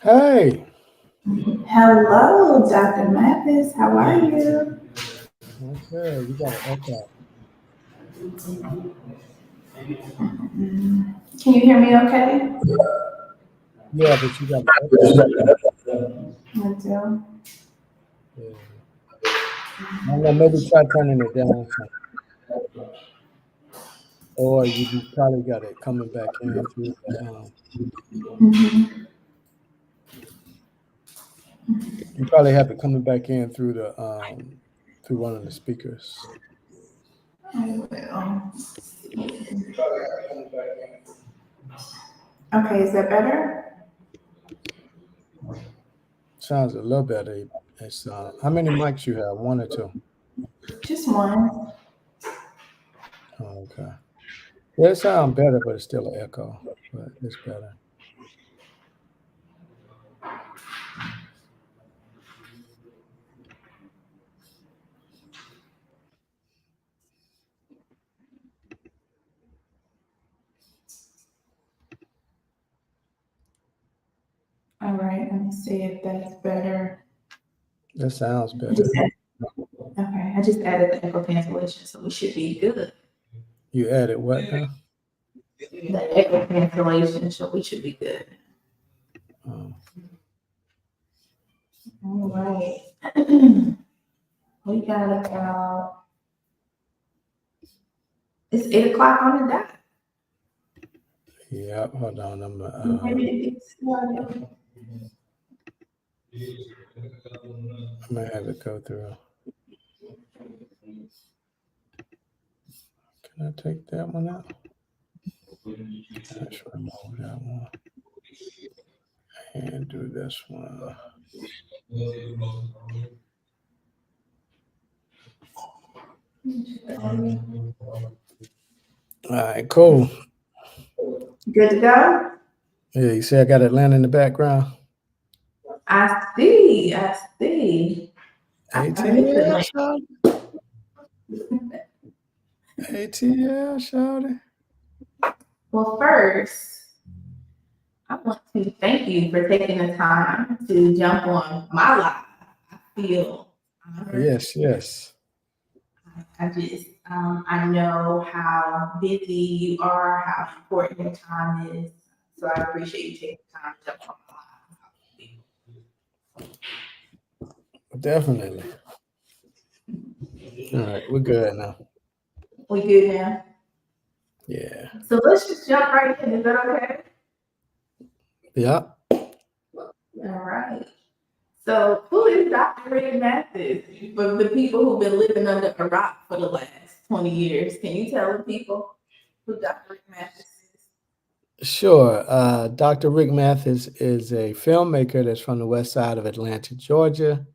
Hey, Hello, Dr. Mathis. How are you? okay, you got an echo. Can you hear me okay? Yeah, but you got an echo. I do. Yeah. I don't know, maybe try turning it down some. Or you probably got it coming back in through you probably have it coming back in through the through one of the speakers. I will. Okay, is that better? Sounds a little better. It's how many mics you have? One or two? Just one. Oh, okay. Yeah, it sounds better, but it's still an echo. But it's better. All right, let me see if that's better. That sounds I just better. okay, I just added the echo cancellation, so we should be good. You added what now? The echo cancellation, so we should be good. Oh. All right. We got about, it's 8 o'clock on the dot. Yeah, hold on. Maybe it's started. I'm gonna have it go through. Can I take that one out? Let's remove that one and do this one. All right, cool. Good to go? Yeah, you see I got Atlanta in the background. I see. I see. I miss ATL, Atlanta. shout ATL, shout it. Well, first, I want to thank you for taking the time to jump on my live. I feel honored. Yes, yes. I know how busy you are, how important your time is. So I appreciate you taking the time to jump on Definitely. All right, we're good now. my live. We good now? Yeah. So let's just jump right in. Is that okay? Yeah. All right. So, who is Dr. Ric Mathis? For the people who've been living under a rock for the last 20 years, can you tell the people who Dr. Ric Mathis Sure. Dr. Ric Mathis is a filmmaker that's from the west side of Atlanta, Georgia.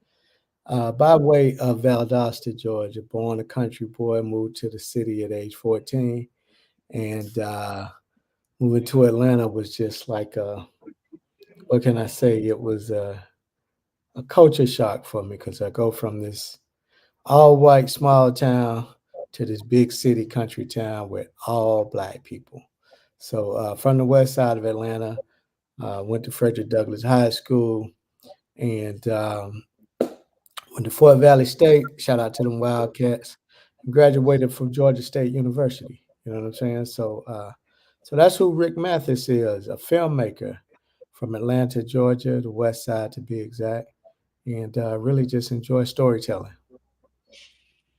By way of Valdosta, Georgia, born a country boy, moved to the city at age 14. And moving to Atlanta was just like, what can I say? It was a culture shock for me because I go from this all white small town to this big city country town with all black people. So from the west side of Atlanta, went to Frederick Douglass High School and went to Fort Valley State. Shout out to them Wildcats. Graduated from Georgia State University. You know what I'm saying? So that's who Ric Mathis is, a filmmaker from Atlanta, Georgia, the West Side to be exact, and really just enjoy storytelling.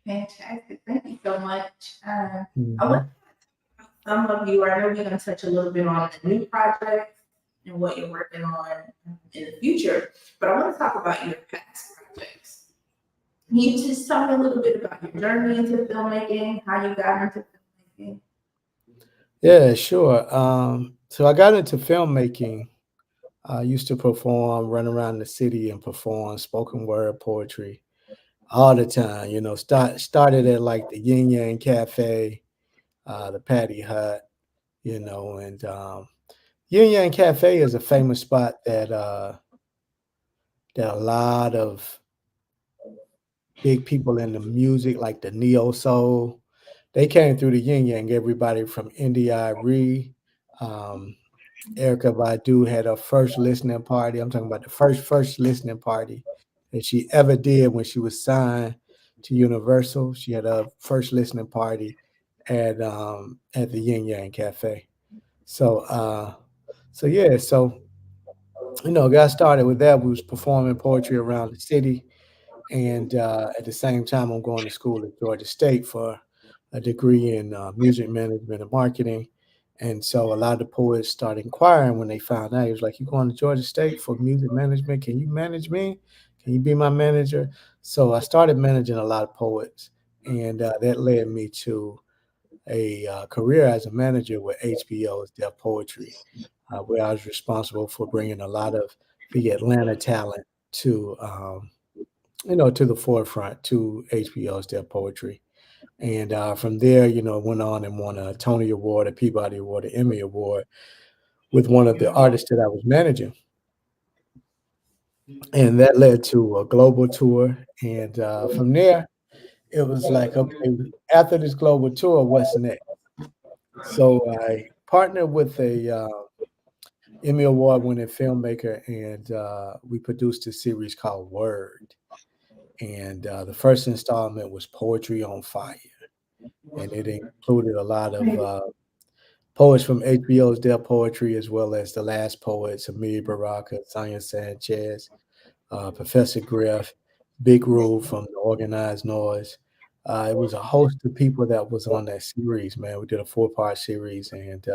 Fantastic. Thank you so much. I want Hmm. some of you, I know we're going to touch a little bit on the new projects and what you're working on in the future, but I want to talk about your past projects. Can you just tell me a little bit about your journey into filmmaking, how you got into filmmaking? Yeah, sure. So I got into filmmaking. I used to perform, run around the city and perform spoken word poetry all the time. Started at like the Yin Yang Cafe, the Patty Hut, and Yin Yang Cafe is a famous spot that a lot of big people in the music, like the neo soul, they came through the Yin Yang. Everybody from India.Arie, um, Erica Badu had her first listening party. I'm talking about the first listening party that she ever did when she was signed to Universal. She had a first listening party at the Yin Yang Cafe. So so yeah, so got started with that. We was performing poetry around the city, and at the same time, I'm going to school at Georgia State for a degree in music management and marketing. And so a lot of the poets started inquiring when they found out. He was like, "You going to Georgia State for music management? Can you manage me? Can you be my manager?" So I started managing a lot of poets, and that led me to a career as a manager with HBO's Def Poetry, where I was responsible for bringing a lot of the Atlanta talent to to the forefront to HBO's Def Poetry. And from there, went on and won a Tony Award, a Peabody Award, an Emmy Award with one of the artists that I was managing. And that led to a global tour. And from there, it was like, okay, after this global tour, what's next? So I partnered with a Emmy Award winning filmmaker, and we produced a series called Word. And the first installment was Poetry on Fire, and it included a lot of poets from HBO's Def Poetry, as well as the last poets, Amir Baraka, Sonia Sanchez, Professor Griff, Big Rule from the Organized Noise. It was a host of people that was on that series, man. We did a 4-part series and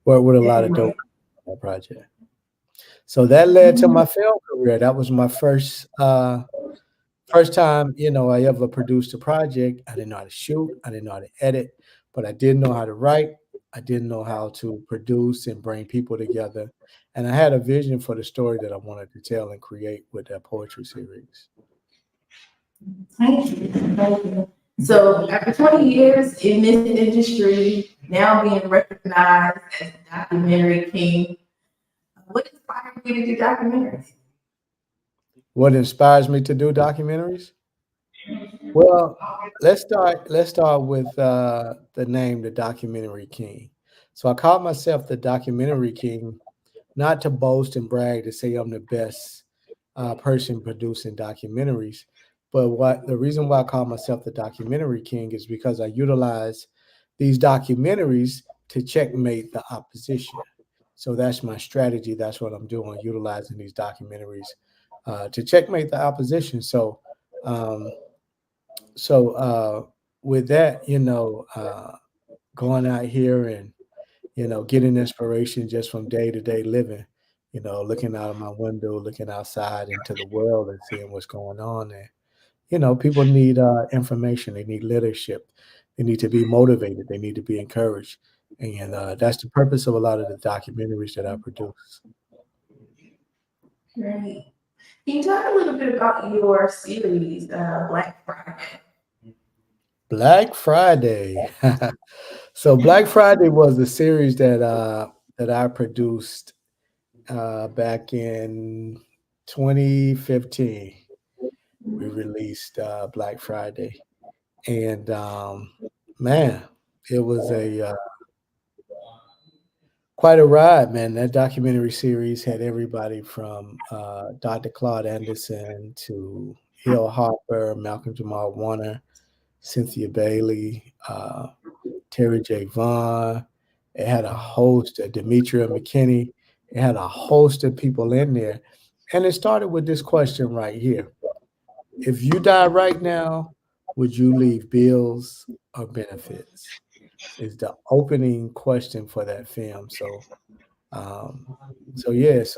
worked with a lot of dope on that project. So that led to my film career. That was my first time, I ever produced a project. I didn't know how to shoot, I didn't know how to edit, but I did know how to write. I didn't know how to produce and bring people together. And I had a vision for the story that I wanted to tell and create with that poetry series. Thank you. Thank you. So after 20 years in this industry, now being recognized as a documentary king, what inspired you to do documentaries? What inspires me to do documentaries? Well, let's start with the name, the documentary king. So I call myself the documentary king, not to boast and brag to say I'm the best person producing documentaries, but what the reason why I call myself the documentary king is because I utilize these documentaries to checkmate the opposition. So that's my strategy. That's what I'm doing, utilizing these documentaries to checkmate the opposition. Um, so with that, going out here and getting inspiration just from day to day living, looking out of my window, looking outside into the world and seeing what's going on. And, people need information, they need leadership, they need to be motivated, they need to be encouraged. And that's the purpose of a lot of the documentaries that I produce. Great. Can you talk a little bit about your series, Black Friday? Black Friday. So Black Friday was a series that I produced back in 2015. We released Black Friday, and man, it was a quite a ride, man. That documentary series had everybody from Dr. Claude Anderson to Hill Harper, Malcolm Jamal Warner, Cynthia Bailey, Terry J. Vaughn. It had a host, Demetria McKinney. It had a host of people in there. And it started with this question right here. If you die right now, would you leave bills or benefits? Is the opening question for that film. Um, so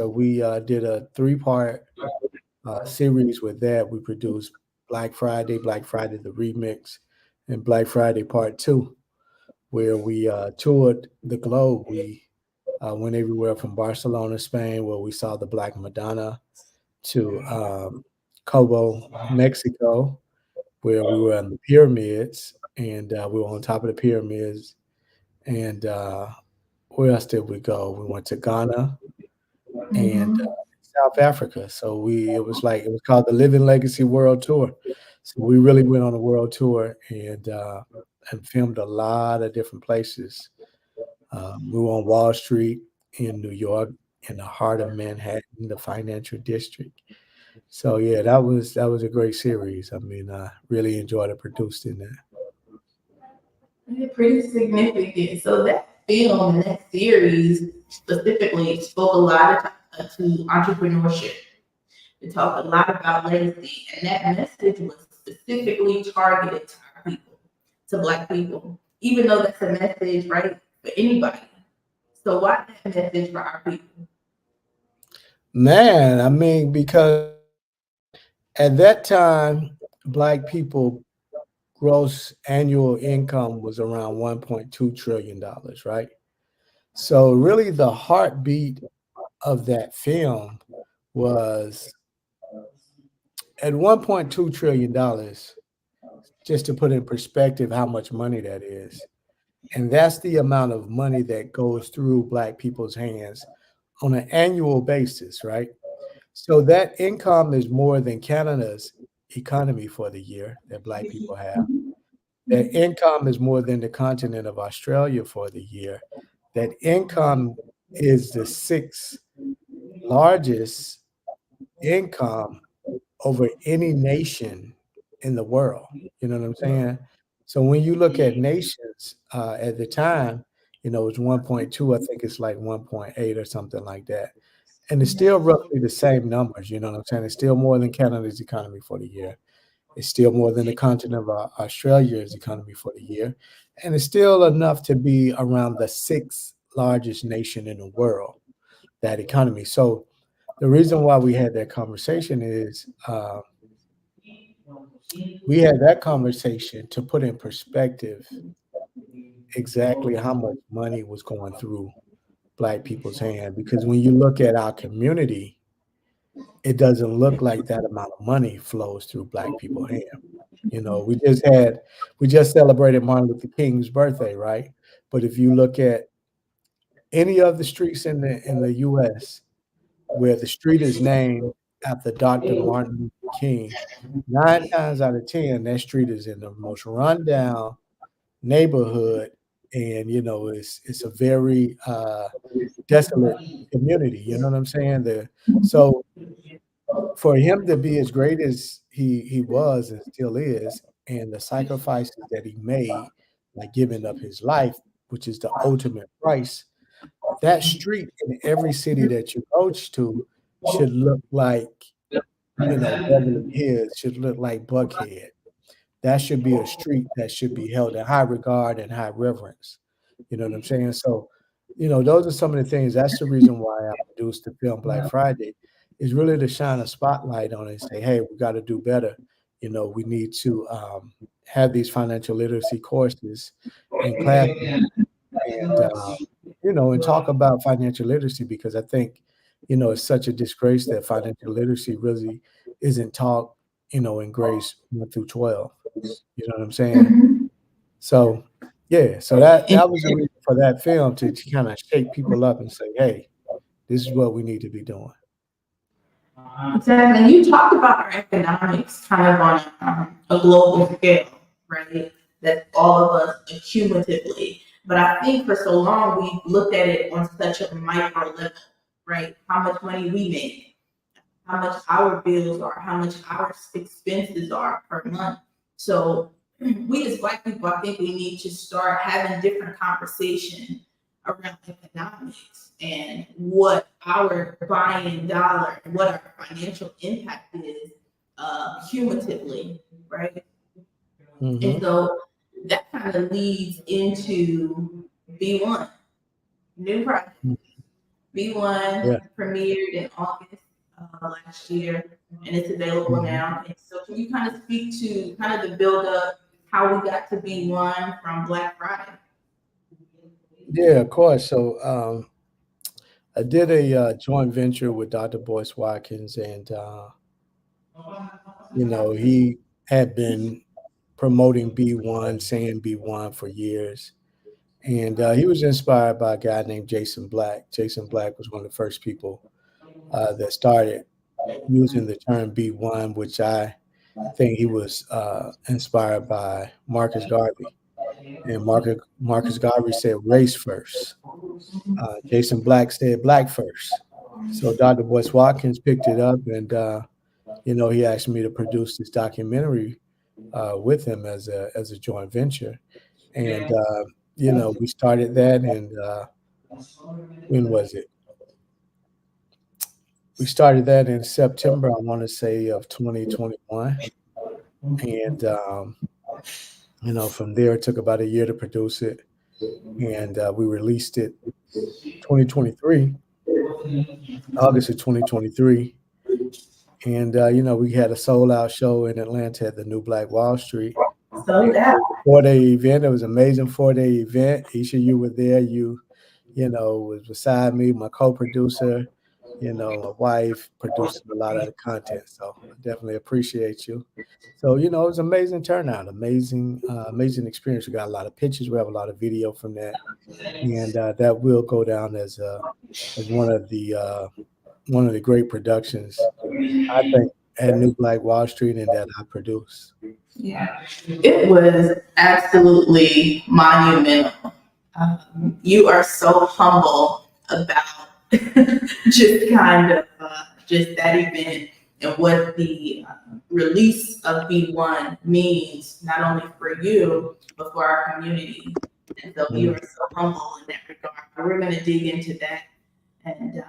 we did a 3-part series with that. We produced Black Friday the remix, and Black Friday Part Two, where we toured the globe. We went everywhere from Barcelona, Spain, where we saw the Black Madonna, to Cabo, Mexico, where we were in the pyramids, and we were on top of the pyramids. And where else did we go? We went to Ghana and Mhm. South Africa. So it was called the Living Legacy World Tour. So we really went on a world tour and filmed a lot of different places. We were on Wall Street in New York, in the heart of Manhattan, the financial district. So yeah, that was a great series. I mean, I really enjoyed it producing that. They're pretty significant. So that film and that series specifically spoke a lot to entrepreneurship. It talked a lot about legacy, and that message was specifically targeted to our people, to Black people, even though that's a message, right, for anybody. So why that message for our people? Man, I mean, because at that time, black people gross annual income was around $1.2 trillion, right? So really the heartbeat of that film was at $1.2 trillion, just to put in perspective how much money that is. And that's the amount of money that goes through black people's hands on an annual basis, right? So that income is more than Canada's economy for the year that black people have. That income is more than the continent of Australia for the year. That income is the sixth largest income over any nation in the world. You know what I'm saying? So when you look at nations at the time, it's 1.2. I think it's like 1.8 or something like that. And it's still roughly the same numbers. You know what I'm saying? It's still more than Canada's economy for the year. It's still more than the continent of Australia's economy for the year. And it's still enough to be around the sixth largest nation in the world, that economy. So the reason why we had that conversation is we had that conversation to put in perspective exactly how much money was going through black people's hand. Because when you look at our community, it doesn't look like that amount of money flows through black people's hand. We just celebrated Martin Luther King's birthday, right? But if you look at any of the streets in the US where the street is named after Dr. Martin Luther King, 9 times out of 10, that street is in the most rundown neighborhood, and it's a very desolate community. You know what I'm saying? So for him to be as great as he was and still is, and the sacrifices that he made, like giving up his life, which is the ultimate price, that street in every city that you coach to should look like, Beverly Hills, should look like Buckhead. That should be a street that should be held in high regard and high reverence. You know what I'm saying? So, those are some of the things. That's the reason why I produced the film Black Friday, is really to shine a spotlight on it and say, hey, we got to do better. We need to have these financial literacy courses in classrooms, and and talk about financial literacy, because I think it's such a disgrace that financial literacy really isn't taught in grades 1 through 12. You know what I'm saying? Mhm. So yeah, so that was the reason for that film, to kind of shake people up and say, hey, this is what we need to be doing. Exactly. You talked about our economics kind of on a global scale, right? That all of us accumulatively. But I think for so long we looked at it on such a micro level, right? How much money we make, how much our bills are, how much our expenses are per month. So we as Black people, I think we need to start having different conversation around economics and what our buying dollar and what our financial impact is cumulatively, right? And Hmm. so that kind of leads into B1, new project. Yeah. B1 premiered in August last year, and it's available Mhm. now. And so, can you kind of speak to kind of the build up, how we got to B1 from Black Friday? Yeah, of course. So I did a joint venture with Dr. Boyce Watkins, and he had been promoting B1, saying B1 for years. And he was inspired by a guy named Jason Black. Jason Black was one of the first people that started using the term B1, which I think he was inspired by Marcus Garvey. and Marcus Garvey said race first. Jason Black said black first. So Dr. Boyce Watkins picked it up, and he asked me to produce this documentary with him as a joint venture. And we started that, and when was it? We started that in September, I want to say, of 2021. And from there, it took about a year to produce it, and we released it 2023, August of 2023. And we had a sold out show in Atlanta at the New Black Wall Street. So It that was a 4-day event. It was an amazing 4-day event. Isha, you were there. You was beside me, my co-producer, my wife producing a lot of the content. So I definitely appreciate you. So, it was amazing turnout, amazing experience. We got a lot of pictures. We have a lot of video from that. And that will go down as one of the great productions, I think, at New Black Wall Street and that I produce. yeah, it was absolutely monumental. You are so humble about just kind of just that event and what the release of B1 means, not only for you, but for our community. And so you Mm. are so humble in that regard. We're going to dig into that and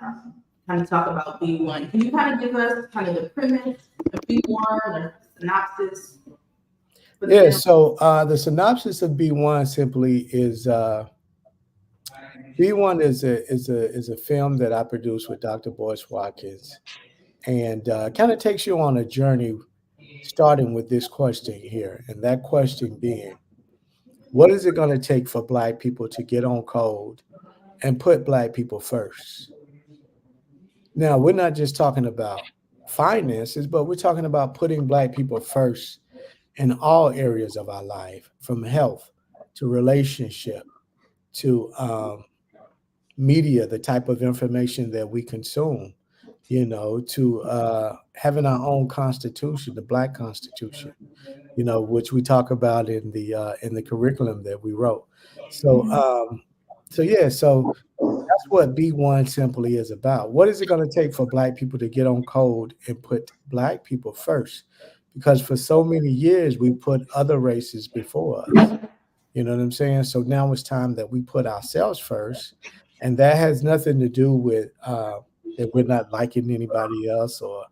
kind of talk about B1. Can you kind of give us kind of the premise of B1 or synopsis for the Yeah, film? so the synopsis of B1 simply is B1 is a film that I produced with Dr. Boyce Watkins, and kind of takes you on a journey, starting with this question here, and that question being, what is it going to take for Black people to get on code and put Black people first? Now, we're not just talking about finances, but we're talking about putting Black people first in all areas of our life, from health to relationship to media, the type of information that we consume, to having our own constitution, the Black Constitution, which we talk about in the curriculum that we wrote. So, so that's what B1 simply is about. What is it going to take for Black people to get on code and put Black people first? Because for so many years we put other races before us. You know what I'm saying? So now it's time that we put ourselves first, and that has nothing to do with that we're not liking anybody else or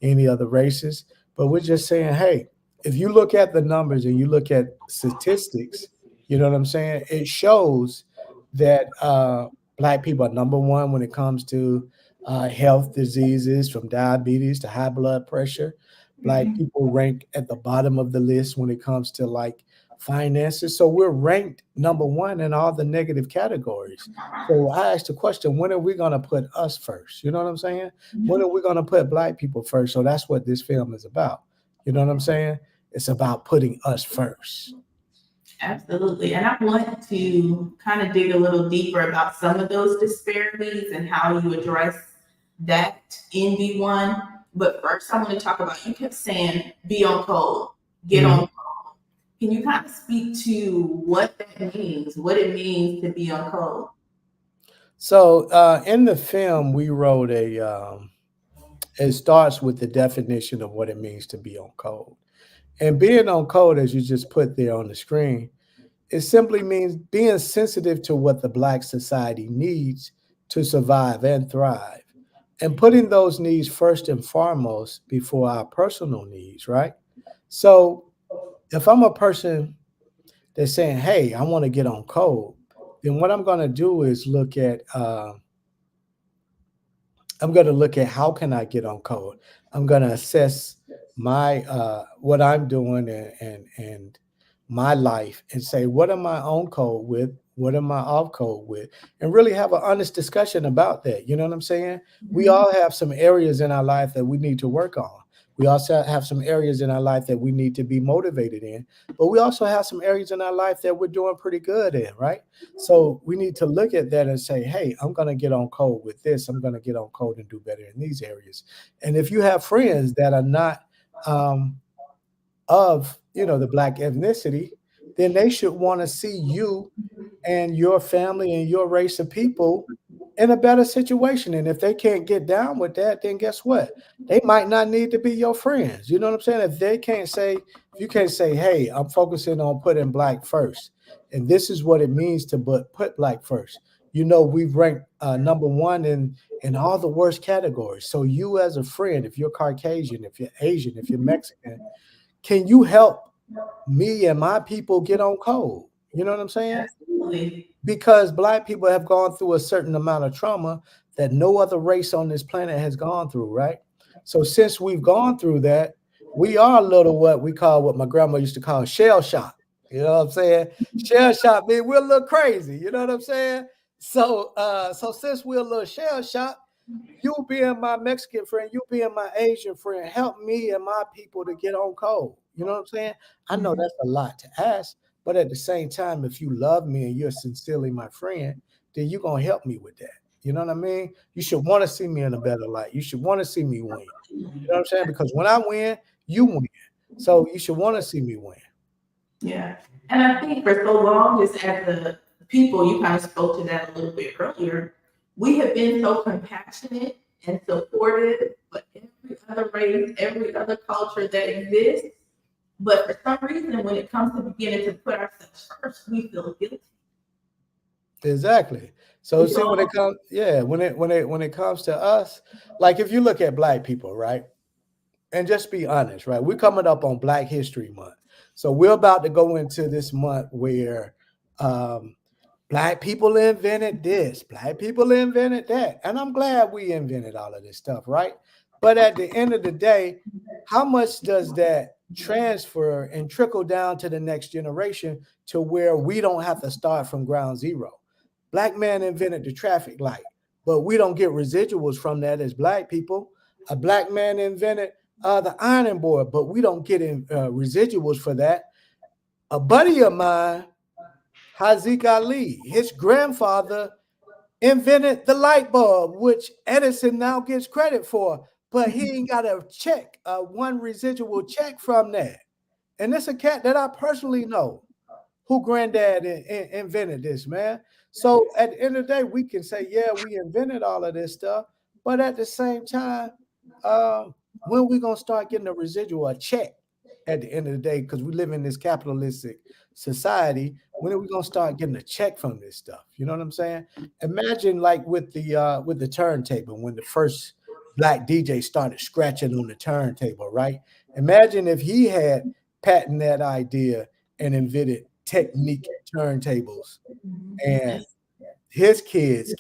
any other races, but we're just saying, hey, if you look at the numbers and you look at statistics, you know what I'm saying? It shows that Black people are number one when it comes to health diseases, from diabetes to high blood pressure. Black Mhm. people rank at the bottom of the list when it comes to like finances. So we're ranked number one in all the negative categories. So I asked the question, when are we going to put us first? You know what I'm saying? When are we going to put Black people first? So that's what this film is about. You know what I'm saying? It's about putting us first. Absolutely. And I want to kind of dig a little deeper about some of those disparities and how you address that in B1. But first, I want to talk about, you kept saying be on code, get on Mhm. code. Can you kind of speak to what that means, what it means to be on code? So in the film, we wrote it starts with the definition of what it means to be on code. And being on code, as you just put there on the screen, it simply means being sensitive to what the Black society needs to survive and thrive, and putting those needs first and foremost before our personal needs, right? So if I'm a person that's saying, hey, I want to get on code, then what I'm going to do is I'm going to look at how can I get on code. I'm going to assess my what I'm doing and my life and say what am I on code with, what am I off code with, and really have an honest discussion about that. You know what I'm saying? We Mhm. all have some areas in our life that we need to work on. We also have some areas in our life that we need to be motivated in, but we also have some areas in our life that we're doing pretty good in, right? So we need to look at that and say, hey, I'm going to get on code with this. I'm going to get on code and do better in these areas. And if you have friends that are not of, the Black ethnicity, then they should want to see you and your family and your race of people in a better situation. And if they can't get down with that, then guess what? They might not need to be your friends. You know what I'm saying? If you can't say, hey, I'm focusing on putting black first, and this is what it means to put black first. You know, we've ranked number one in all the worst categories. So you as a friend, if you're Caucasian, if you're Asian, if you're Mexican, can you help me and my people get on code? You know what I'm saying? Absolutely. Because black people have gone through a certain amount of trauma that no other race on this planet has gone through, right? So since we've gone through that, we are a little what we call, what my grandma used to call shell shock. You know what I'm saying? Shell shock, man, we're a little crazy. You know what I'm saying? So since we're a little shell shock, you being my Mexican friend, you being my Asian friend, help me and my people to get on code. You know what I'm saying? I know Mhm. that's a lot to ask, but at the same time, if you love me and you're sincerely my friend, then you're gonna help me with that. You know what I mean? You should want to see me in a better light. You should want to see me win. You know what I'm saying? Because when I win, you win. So you should want to see me win. Yeah. And I think for so long, just as the people, you kind of spoke to that a little bit earlier, we have been so compassionate and supportive for every other race, every other culture that exists. But for some reason, when it comes to beginning to put ourselves first, we feel guilty. Exactly. So We see when it don't. comes, yeah, when it comes to us, like if you look at black people, right? And just be honest, right? We're coming up on Black History Month. So we're about to go into this month where um, Black people invented this, Black people invented that. And I'm glad we invented all of this stuff, right? But at the end of the day, how much does that transfer and trickle down to the next generation to where we don't have to start from ground zero? Black man invented the traffic light, but we don't get residuals from that as Black people. A Black man invented the ironing board, but we don't get residuals for that. A buddy of mine, Hazik Ali, his grandfather invented the light bulb, which Edison now gets credit for, but he ain't got a check, one residual check from that. And it's a cat that I personally know who granddad invented this, man. So at the end of the day, we can say, yeah, we invented all of this stuff, but at the same time, uh, when we gonna start getting a residual, a check at the end of the day, because we live in this capitalistic society, when are we gonna start getting a check from this stuff? You know what I'm saying? Imagine like with the turntable when the first black DJ started scratching on the turntable, right? Imagine if he had patented that idea and invented Technique turntables, and That's his kids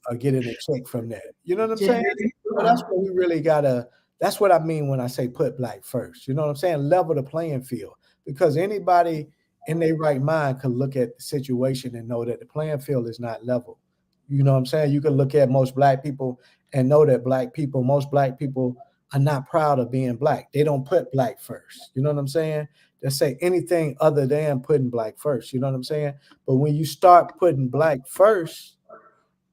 are getting a check from that. You know what I'm saying? generational So that's trauma. what we really gotta. That's what I mean when I say put black first. You know what I'm saying? Level the playing field, because anybody in their right mind could look at the situation and know that the playing field is not level. You know what I'm saying? You can look at most black people and know that most black people are not proud of being black. They don't put black first. You know what I'm saying? They say anything other than putting black first. You know what I'm saying? But when you start putting black first,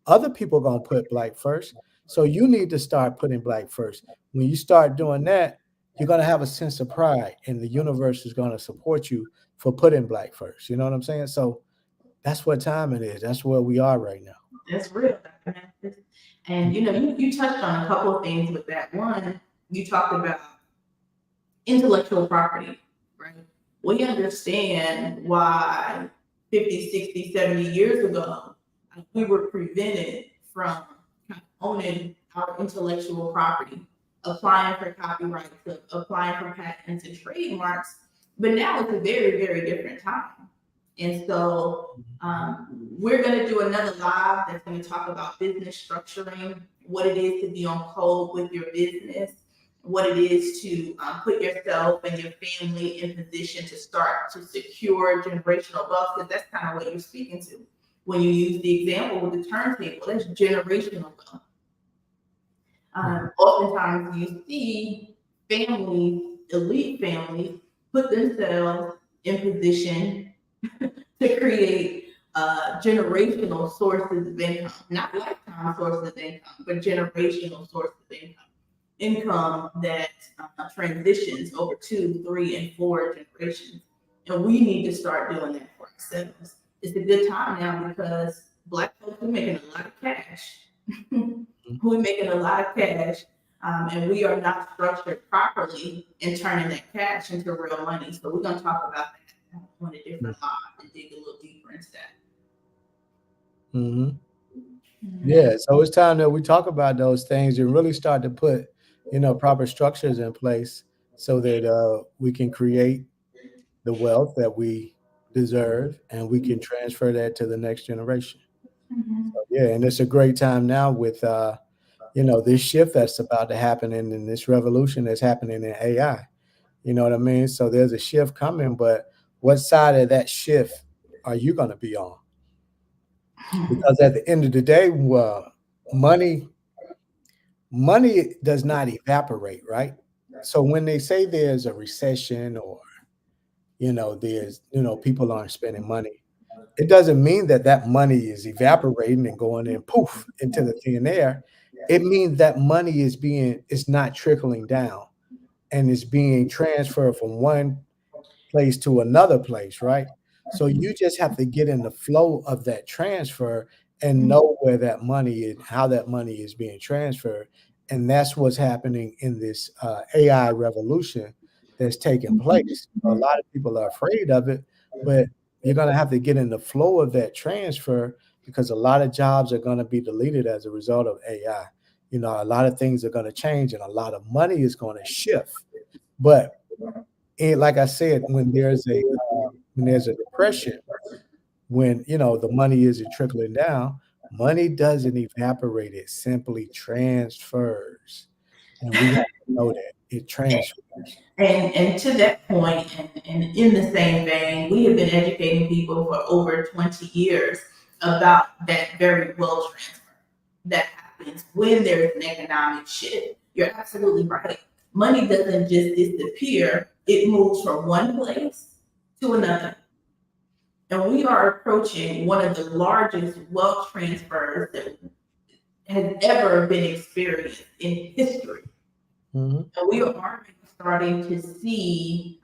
other people gonna put black first. So you need to start putting black first. When you start doing that, you're gonna have a sense of pride, and the universe is gonna support you for putting black first. You know what I'm saying? So that's what time it is. That's where we are right now. That's real, Dr. Mathis. And you touched on a couple of things with that. One, you talked about intellectual property, right? We understand why 50, 60, 70 years ago, we were prevented from owning our intellectual property, applying for copyrights, applying for patents and trademarks. But now it's a very, very different time. And so we're going to do another live that's going to talk about business structuring, what it is to be on code with your business, what it is to put yourself and your family in position to start to secure generational wealth, because that's kind of what you're speaking to. When you use the example with the turntable, that's generational wealth. Oftentimes you see families, elite families, put themselves in position to create generational sources of income, not lifetime sources of income, but generational sources of income. Income that transitions over 2, 3, and 4 generations. And we need to start doing that for ourselves. It's a good time now because Black folks are making a lot of cash. We're making a lot of cash, and we are not structured properly in turning that cash into real money. So we're going to talk about that on a different live and dig a little deeper into that. Mm-hmm. Yeah, so it's time that we talk about those things and really start to put, proper structures in place so that we can create the wealth that we deserve and we can transfer that to the next generation. Mhm. So, yeah, and it's a great time now with this shift that's about to happen in this revolution that's happening in AI. You know what I mean? So there's a shift coming, but what side of that shift are you going to be on? Because at the end of the day, money money does not evaporate, right? So when they say there's a recession or there's people aren't spending money, it doesn't mean that that money is evaporating and going in poof into the thin air. It means that money is not trickling down and is being transferred from one place to another place, right? So you just have to get in the flow of that transfer and know where that money is, how that money is being transferred. And that's what's happening in this AI revolution that's taking place. A lot of people are afraid of it, but you're going to have to get in the flow of that transfer because a lot of jobs are going to be deleted as a result of AI. A lot of things are going to change and a lot of money is going to shift. But and like I said, when there's a depression, when the money isn't trickling down, money doesn't evaporate; it simply transfers, and we have to know that it transfers. And to that point, and in the same vein, we have been educating people for over 20 years about that very wealth transfer that happens when there's an economic shift. You're absolutely right. Money doesn't just disappear, it moves from one place to another. And we are approaching one of the largest wealth transfers that has ever been experienced in history. Mhm. And we are already starting to see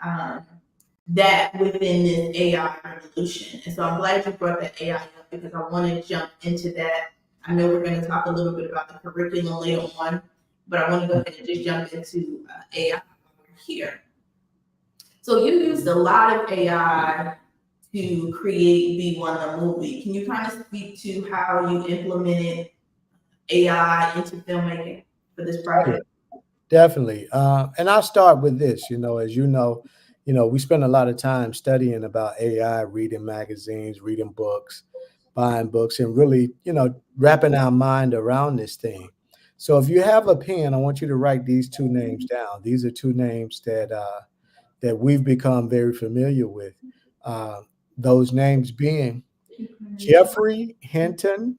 that within this AI revolution. And so I'm glad you brought that AI up because I want to jump into that. I know we're going to talk a little bit about the curriculum later on, but I want to go ahead and just jump into AI here. So you used a lot of AI to create V1 the movie. Can you kind of speak to how you implemented AI into filmmaking for this Oh, yeah, project? definitely. And I'll start with this. As we spend a lot of time studying about AI, reading magazines, reading books, buying books, and really, wrapping our mind around this thing. So if you have a pen, I want you to write these two names down. These are two names that we've become very familiar with. Uh, those names being Jeffrey Hinton,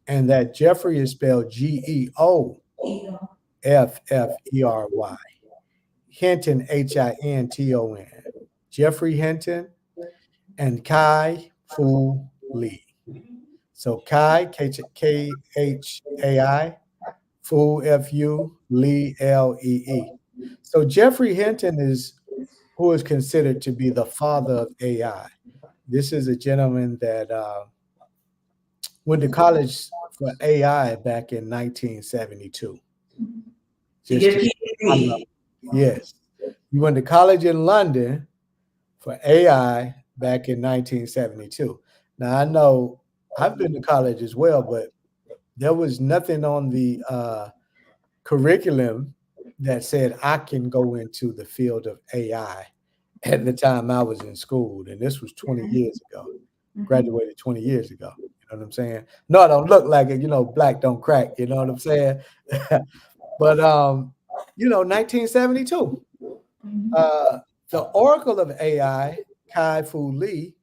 and that Jeffrey is spelled Geofffery. Hinton, Hinton. Jeffrey Hinton and Kai Fu Lee. So Kai, Khai, Fu, Fu, Lee, Lee. So Jeffrey Hinton is who is considered to be the father of AI. This is a gentleman that went to college for AI back in 1972. To Just give to people yes, he went to college in London for AI back in 1972. Now I know I've been to college as well, but there was nothing on the curriculum that said I can go into the field of AI at the time I was in school, and this was 20 years ago. Graduated 20 years ago. You know what I'm saying? No, I don't look like it. Black don't crack. You know what I'm saying? But 1972. Uh, the oracle of AI, Kai Fu Lee,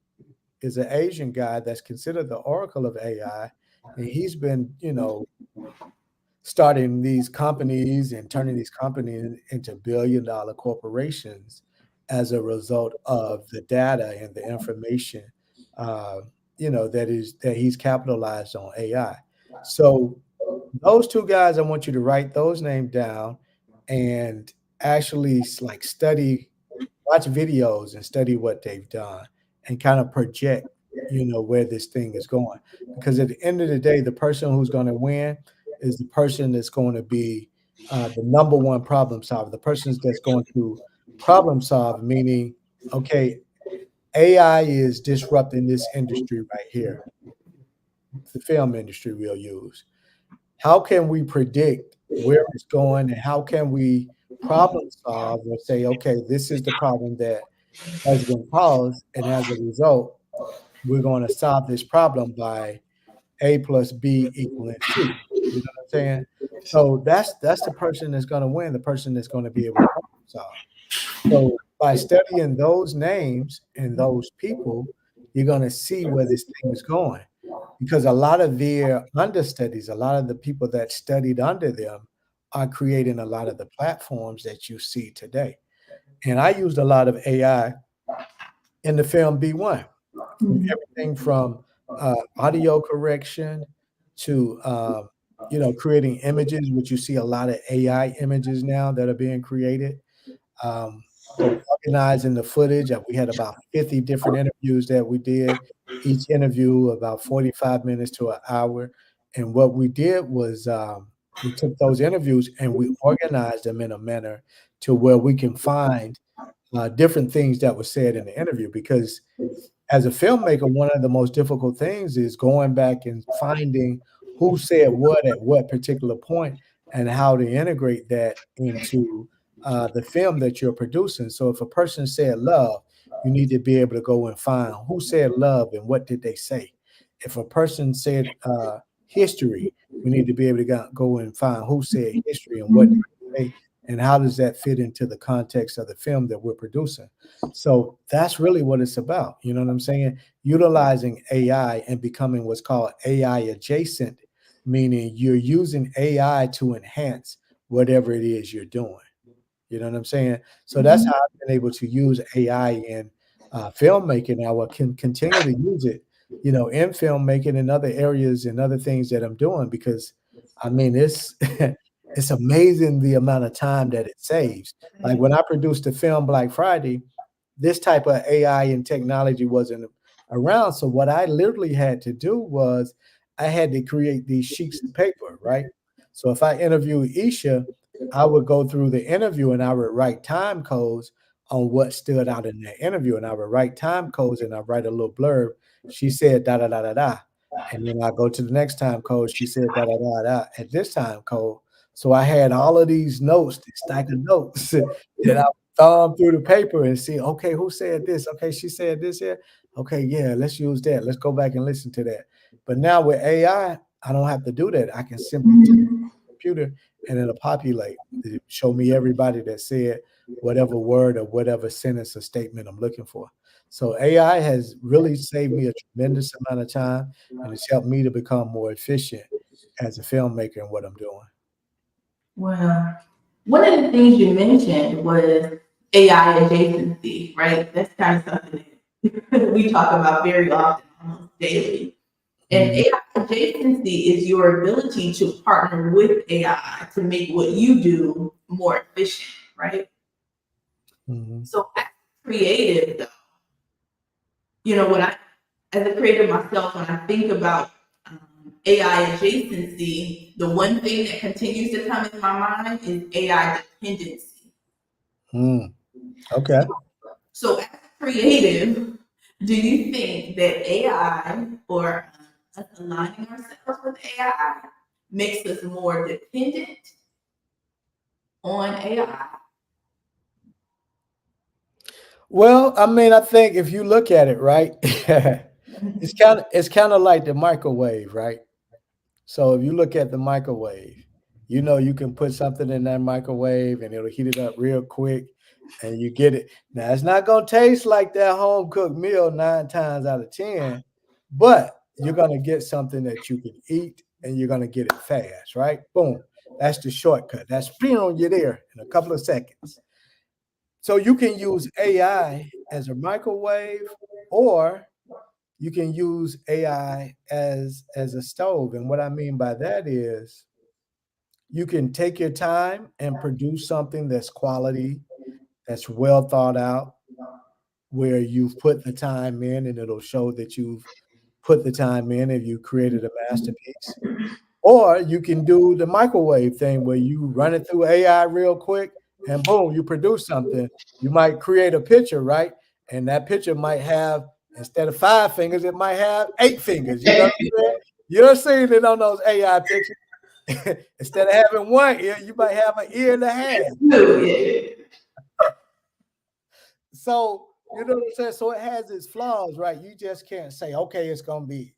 is an Asian guy that's considered the oracle of AI, and he's been, starting these companies and turning these companies into billion-dollar corporations as a result of the data and the information, uh, that he's capitalized on AI. So those two guys, I want you to write those names down and actually like study watch videos and study what they've done and kind of project, where this thing is going. Because at the end of the day, the person who's going to win is the person that's going to be the number one problem solver, the person that's going to problem solve, meaning, okay, AI is disrupting this industry right here, the film industry we'll use. How can we predict where it's going and how can we problem solve and say, okay, this is the problem that has been caused, and as a result, we're going to solve this problem by A plus B equaling C. You know what I'm saying? So that's the person that's going to win, the person that's going to be able to problem solve. So by studying those names and those people, you're going to see where this thing is going. Because a lot of their understudies, a lot of the people that studied under them are creating a lot of the platforms that you see today. And I used a lot of AI in the film B1, from Mhm. everything from audio correction to creating images, which you see a lot of AI images now that are being created. Um, Organizing the footage. We had about 50 different interviews that we did. Each interview about 45 minutes to an hour. And what we did was we took those interviews and we organized them in a manner to where we can find different things that were said in the interview. Because as a filmmaker, one of the most difficult things is going back and finding who said what at what particular point and how to integrate that into the film that you're producing. So if a person said love, you need to be able to go and find who said love and what did they say. If a person said history, we need to be able to go and find who said history and what did they say, and how does that fit into the context of the film that we're producing. So that's really what it's about. You know what I'm saying? Utilizing AI and becoming what's called AI adjacent, meaning you're using AI to enhance whatever it is you're doing. You know what I'm saying? So that's how I've been able to use AI in filmmaking. I will continue to use it, in filmmaking and other areas and other things that I'm doing because, I mean, it's it's amazing the amount of time that it saves. Like when I produced the film Black Friday, this type of AI and technology wasn't around. So what I literally had to do was I had to create these sheets of paper, right? So if I interview Isha, I would go through the interview and I would write time codes on what stood out in that interview. And I would write time codes and I write a little blurb. She said da da da da da. And then I go to the next time code. She said da da da da at this time code. So I had all of these notes, this stack of notes that I thumb through the paper and see, okay, who said this? Okay, she said this here. Okay, yeah, let's use that. Let's go back and listen to that. But now with I don't have to do that. I can simply tell the computer and it'll populate. It show me everybody that said whatever word or whatever sentence or statement I'm looking for. So AI has really saved me a tremendous amount of time and it's helped me to become more efficient as a filmmaker in what I'm doing. Well, one of the things you mentioned was AI adjacency, right? That's kind of something that we talk about very often, almost daily. And Mhm, AI adjacency is your ability to partner with AI to make what you do more efficient, right? mhm. So as a creative, though, when as a creative myself, when I think about AI adjacency, the one thing that continues to come in my mind is AI dependency. Mm, okay. So, as a creative, do you think that AI or us aligning ourselves with AI makes us more dependent on AI? Well, I mean, I think if you look at it, right, it's kind of like the microwave, right? So if you look at the microwave, you can put something in that microwave and it'll heat it up real quick and you get it. Now it's not gonna taste like that home cooked meal 9 times out of 10, but you're gonna get something that you can eat and you're gonna get it fast, right? Boom. That's the shortcut. That's boom, you're there in a couple of seconds. So you can use AI as a microwave, or you can use AI as a stove. And what I mean by that is you can take your time and produce something that's quality, that's well thought out. where you've put the time in, and it'll show that you've put the time in and you created a masterpiece. Or you can do the microwave thing where you run it through AI real quick and boom, you produce something. You might create a picture, right? And that picture might have, instead of 5 fingers, it might have 8 fingers. You know what I'm saying? You're seeing it on those AI pictures. Instead of having one ear, you might have an ear and a half. So, you know what I'm saying? So it has its flaws, right? You just can't say, okay, I'm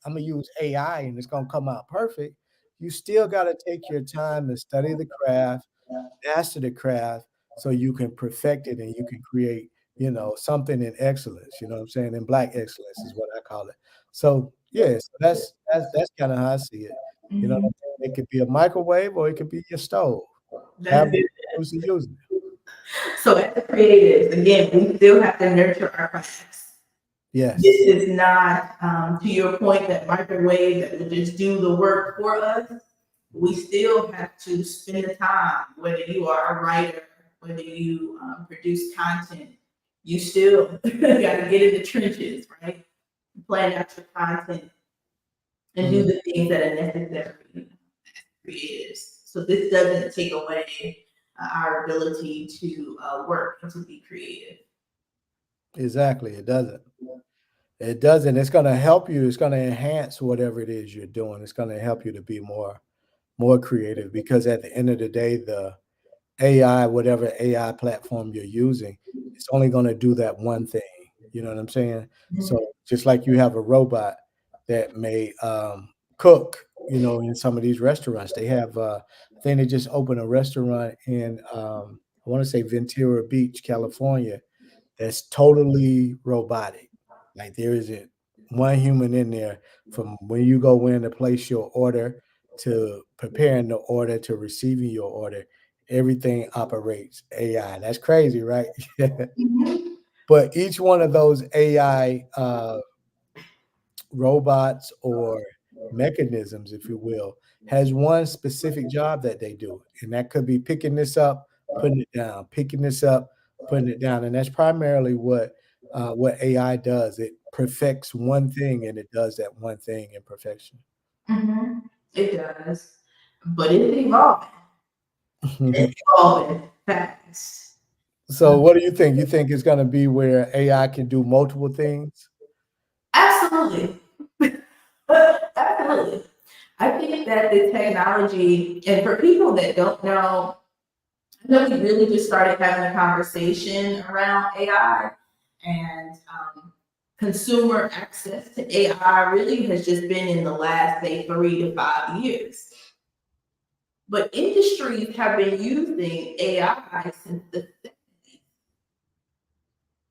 gonna use AI and it's gonna come out perfect. You still got to take your time and study the craft, master the craft, so you can perfect it and you can create, something in excellence. You know what I'm saying? In black excellence is what I call it. So yeah, so that's kind of how I see it. You know what Mhm. I'm saying? It could be a microwave or it could be your stove. That's However it. you choose to use it. So as creatives, again, we still have to nurture our crafts. This Yes. is not, to your point, that microwave that will just do the work for us. We still have to spend the time, whether you are a writer, whether you produce content, you still got to get in the trenches, right? Plan out your content and do Mhm. the things that are necessary as creatives. So this doesn't take away our ability to work and to be creative. Exactly. It doesn't. It doesn't. It's going to help you. It's going to enhance whatever it is you're doing. It's going to help you to be more creative because at the end of the day, the AI, whatever AI platform you're using, it's only going to do that one thing. You know what I'm saying? So just like you have a robot that may cook, in some of these restaurants, they have. I think they just opened a restaurant in I want to say Ventura Beach, California, that's totally robotic. Like there isn't one human in there from when you go in to place your order to preparing the order to receiving your order. Everything operates AI. That's crazy, right? Mhm. But each one of those AI robots or mechanisms, if you will, has one specific job that they do. And that could be picking this up, putting it down, picking this up, putting it down. And that's primarily what AI does. It perfects one thing and it does that one thing in perfection. Mhm. It does, but it's evolving. It's evolving fast. So what do you think? You think it's gonna be where AI can do multiple things? Absolutely. Absolutely. I think that the technology, and for people that don't know, I know we really just started having a conversation around AI and consumer access to AI really has just been in the last, say, 3 to 5 years. But industries have been using AI since the 70s.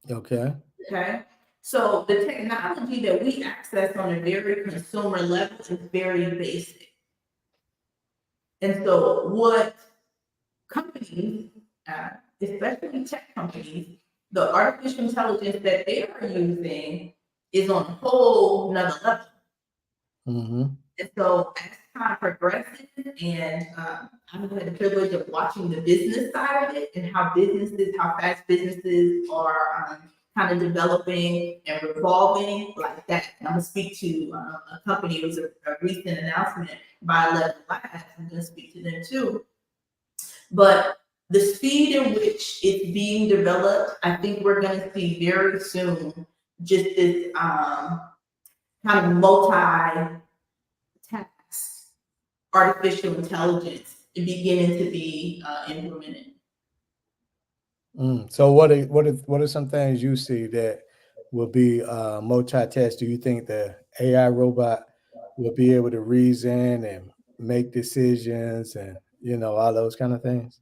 Okay. Okay. So the technology that we access on a very consumer level is very basic. And so what companies, uh, especially tech companies, the artificial intelligence that they are using is on a whole nother level. Hmm. And so as time progresses, and I've had the privilege of watching the business side of it and how fast businesses are kind of developing and revolving like that. And I'm gonna speak to a company. It was a recent announcement by 11 Labs. I'm gonna speak to them too. But the speed in which it's being developed, I think we're gonna see very soon just this kind of multi task artificial intelligence beginning to be implemented. So what are some things you see that will be multitask? Do you think the AI robot will be able to reason and make decisions and all those kind of things?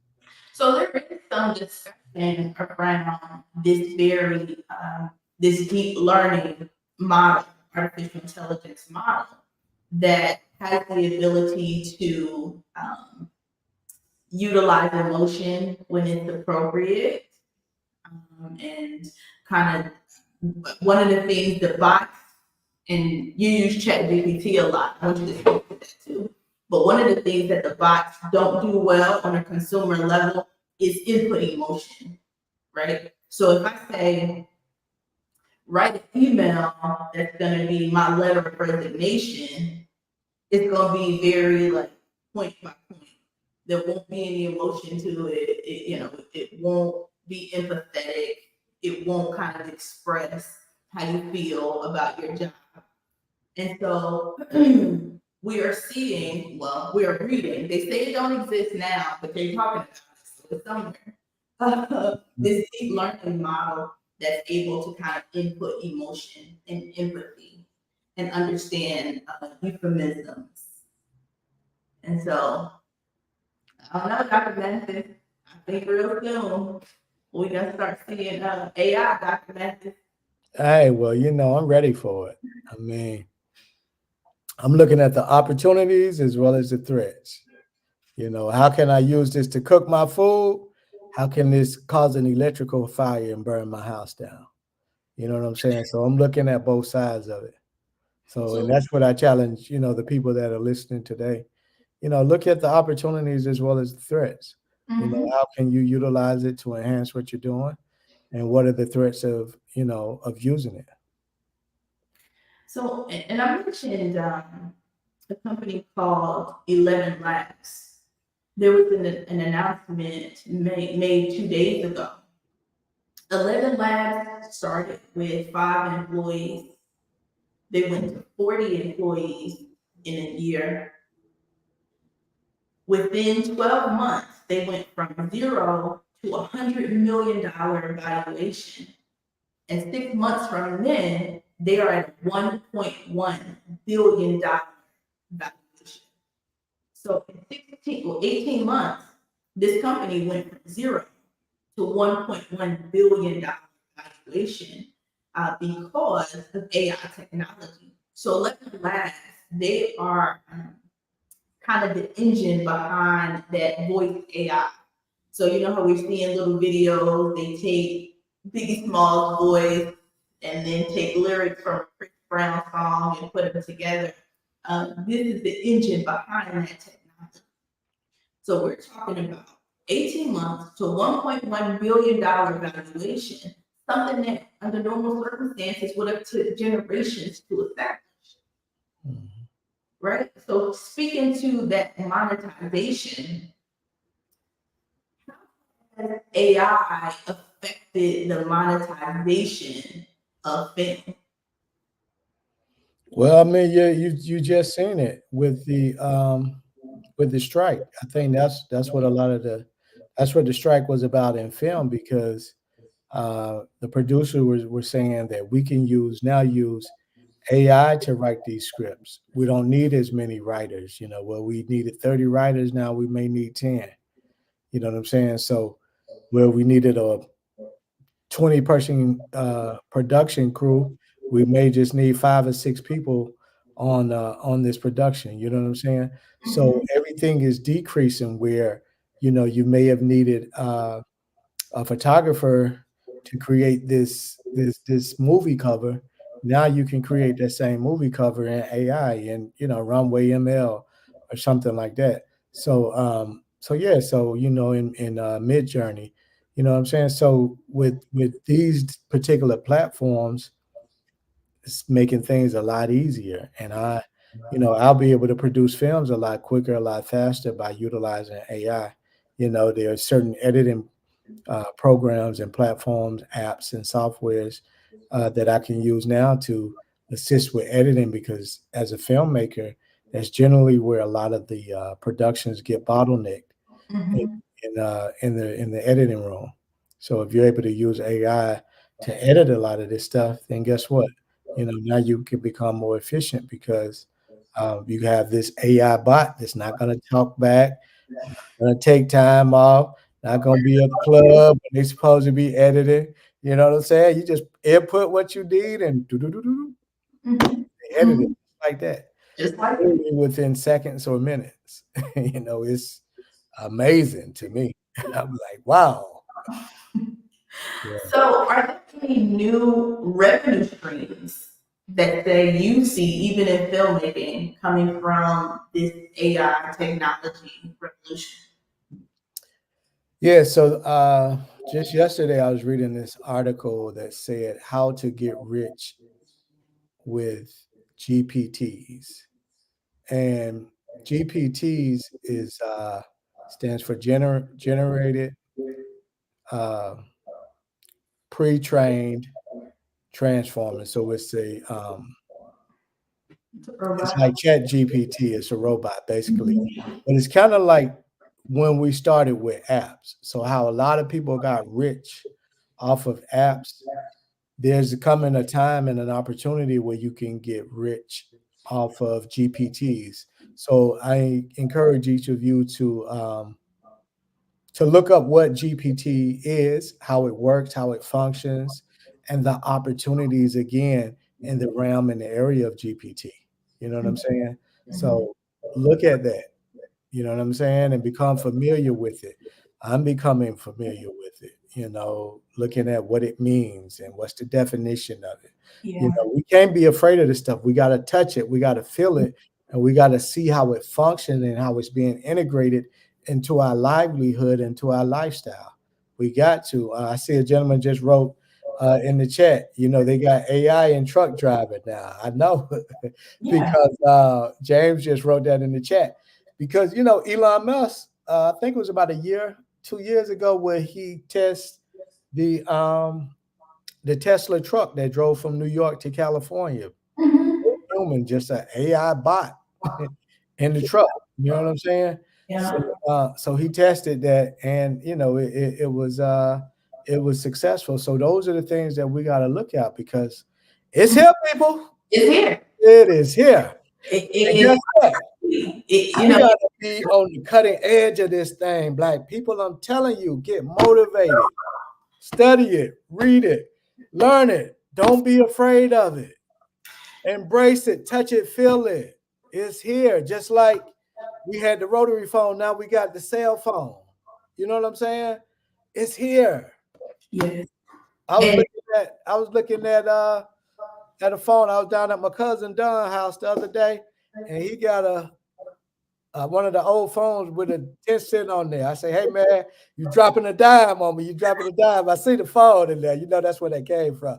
So there is some discussion around this very this deep learning model, artificial intelligence model, that has the ability to utilize emotion when it's appropriate, and kind of one of the things that bots, and you use ChatGPT a lot. I want you to speak to that too. But one of the things that the bots don't do well on a consumer level is input emotion, right? So if I say, write an email that's going to be my letter of resignation, it's going to be very like point by point. There won't be any emotion to it. It won't be empathetic. It won't kind of express how you feel about your job. And so we are seeing, well, we are reading. They say it don't exist now, but they're talking about it, so it's somewhere. This deep learning model that's able to kind of input emotion and empathy and understand euphemisms. And so, I don't know, Dr. Mathis, I think real soon we're going to start seeing AI, Dr. Mathis. Hey, well, I'm ready for it. I mean, I'm looking at the opportunities as well as the threats. How can I use this to cook my food? How can this cause an electrical fire and burn my house down? You know what I'm saying? So I'm looking at both sides of it. So, and So, that's what I challenge, the people that are listening today. Look at the opportunities as well as the threats. mhm. How can you utilize it to enhance what you're doing? And what are the threats of using it? So, and I mentioned a company called 11 Labs. There was an announcement made 2 days ago. 11 Labs started with 5 employees. They went to 40 employees in a year. Within 12 months, they went from zero to $100 million valuation. And 6 months from then, they are at $1.1 billion valuation. So in 18 months, this company went from zero to $1.1 billion valuation because of AI technology. So 11 Labs, they are kind of the engine behind that voice AI. So you know how we're seeing little videos, they take Biggie Small's voice and then take lyrics from a Chris Brown song and put them together. This is the engine behind that technology. So we're talking about 18 months to $1.1 billion valuation, something that under normal circumstances would have took generations to establish, Mhm. right? So speaking to that monetization, how has AI affected the monetization of film? Well, I mean, you just seen it with the strike. I think that's what a lot of that's what the strike was about in film because the producer were saying that we can use AI to write these scripts. We don't need as many writers. Well, we needed 30 writers, now we may need 10. You know what I'm saying? So where we needed a 20-person production crew, we may just need 5 or 6 people on this production. You know what I'm saying? So Mhm, everything is decreasing where you may have needed a photographer to create this movie cover. Now you can create that same movie cover in AI and Runway ML or something like that. So yeah, so in Mid Journey, you know what I'm saying. So with these particular platforms, it's making things a lot easier, and I'll be able to produce films a lot quicker, a lot faster by utilizing AI. There are certain editing programs and platforms, apps, and softwares that I can use now to assist with editing because as a filmmaker, that's generally where a lot of the productions get bottlenecked in, mhm, in the editing room. So if you're able to use AI to edit a lot of this stuff, then guess what? Now you can become more efficient because you have this AI bot that's not going to talk back, gonna take time off, not gonna be at the club when they supposed to be editing, you know what I'm saying? You just input what you need and do do do do do, mhm, they edit it mhm. like that, Just like it. literally within seconds or minutes. It's amazing to me. I'm like, "Wow." Yeah. So, are there any new revenue streams that you see, even in filmmaking, coming from this AI technology revolution? Yeah, so just yesterday I was reading this article that said how to get rich with GPTs. And GPTs is stands for generated uh, pre-trained transformer. So It's a it's robot. like Chat GPT. It's a robot basically, but it's kind of like when we started with apps. So how a lot of people got rich off of apps. There's coming a time and an opportunity where you can get rich off of GPTs. So I encourage each of you to look up what GPT is, how it works, how it functions, and the opportunities again in the realm and the area of GPT. You know what I'm saying? Mhm. So look at that. You know what I'm saying? And become familiar with it. I'm becoming familiar with it, looking at what it means and what's the definition of it. Yeah. We can't be afraid of this stuff. We got to touch it, we got to feel it, and we got to see how it functions and how it's being integrated into our livelihood, into our lifestyle. We got to. I see a gentleman just wrote in the chat, they got AI in truck driving now. I know Yeah. because James just wrote that in the chat because Elon Musk, I think it was about a year, 2 years ago, where he tested the the Tesla truck that drove from New York to California. Mhm. Human, just an AI bot in the truck. You know what I'm saying? So, Yeah. so he tested that, and it was successful. So those are the things that we got to look at because it's here, people. It's here. It is here. And guess what? You We know, gotta be on the cutting edge of this thing, black people. I'm telling you, get motivated, study it, read it, learn it. Don't be afraid of it. Embrace it, touch it, feel it. It's here. Just like we had the rotary phone, now we got the cell phone. You know what I'm saying? It's here. yes. I was And looking at a phone. I was down at my cousin Don's house the other day, and he got a one of the old phones with a 10 cent on there. I say, hey man, you dropping a dime on me. You dropping a dime. I see the phone in there. That's where that came from.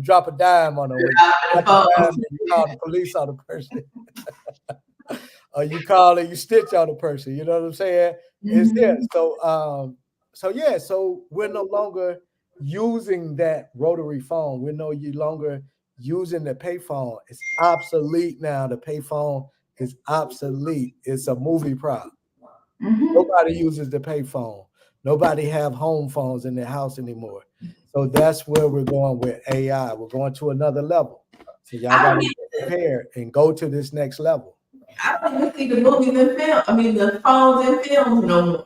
Drop a dime on them. When you the got the phone. dime and you call the police on the person. Or you call and you stitch on the person. You know what I'm saying? It's there. Mhm. So we're no longer using that rotary phone. We're no longer using the payphone. It's obsolete now. The payphone is obsolete. It's a movie prop. Mhm. Nobody uses the payphone. Nobody have home phones in their house anymore. So that's where we're going with AI. We're going to another level. So y'all I got don't to get prepared and go to this next level. I don't even see the movies and film. I mean, the phones and films no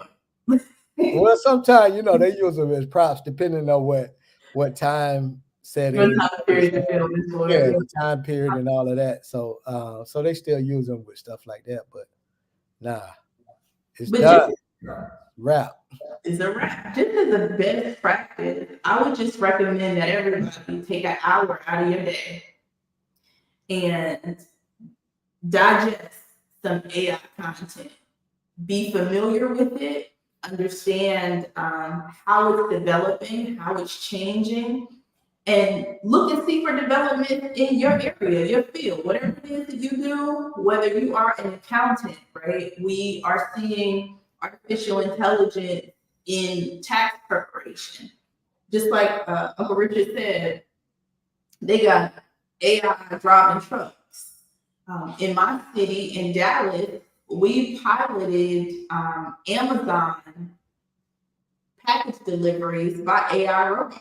more. Well, sometimes they use them as props depending on what time What setting time is. period the film is for? Yeah, Yeah. the time period and all of that. So they still use them with stuff like that. But nah, it's But done. just Wrap. as a wrap, just as a best practice, I would just recommend that everybody take an hour out of your day and digest some AI content. Be familiar with it, understand how it's developing, how it's changing, and look and see for development in your area, your field, whatever it is that you do, whether you are an accountant, right? We are seeing artificial intelligence in tax preparation. Just like Uncle Richard said, they got AI driving trucks. In my city, in Dallas, we piloted Amazon package deliveries by AI robots.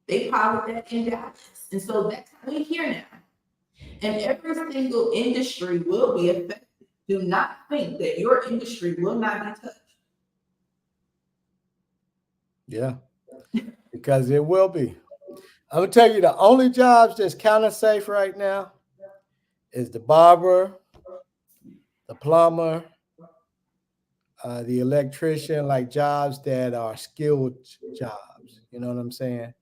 They pilot that in Dallas. And so that's how we here now. And every single industry will be affected. Do not think that your industry will not be touched. Yeah, because it will be. I'm gonna tell you the only jobs that's kind of safe right now is the barber, the plumber, the electrician, like jobs that are skilled jobs. You know what I'm saying?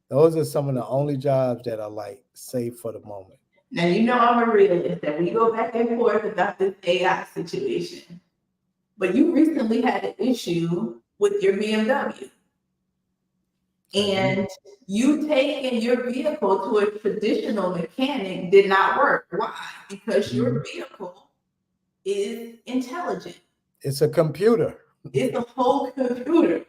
Those are some of the only jobs that are like safe for the moment. Now you know I'm a realist, that we go back and forth about this AI situation. But you recently had an issue with your BMW, and you taking your vehicle to a traditional mechanic did not work. Why? Because your vehicle is intelligent. It's a computer. It's a whole computer.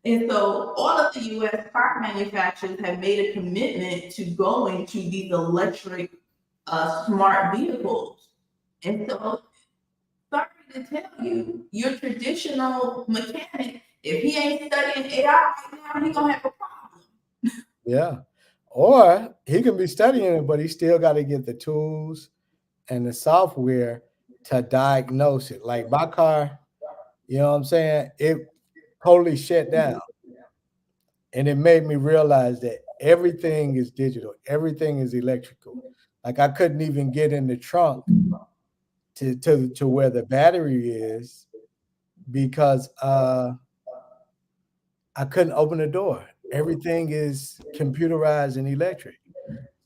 And so all of the US car manufacturers have made a commitment to going to these electric smart vehicles. And so, sorry to tell you, your traditional mechanic, if he ain't studying AI right now, he's gonna have a problem. Yeah. Or he can be studying it, but he still got to get the tools and the software to diagnose it. Like my car, you know what I'm saying? It totally shut down. And it made me realize that everything is digital, everything is electrical. Like I couldn't even get in the trunk to where the battery is because I couldn't open the door. Everything is computerized and electric.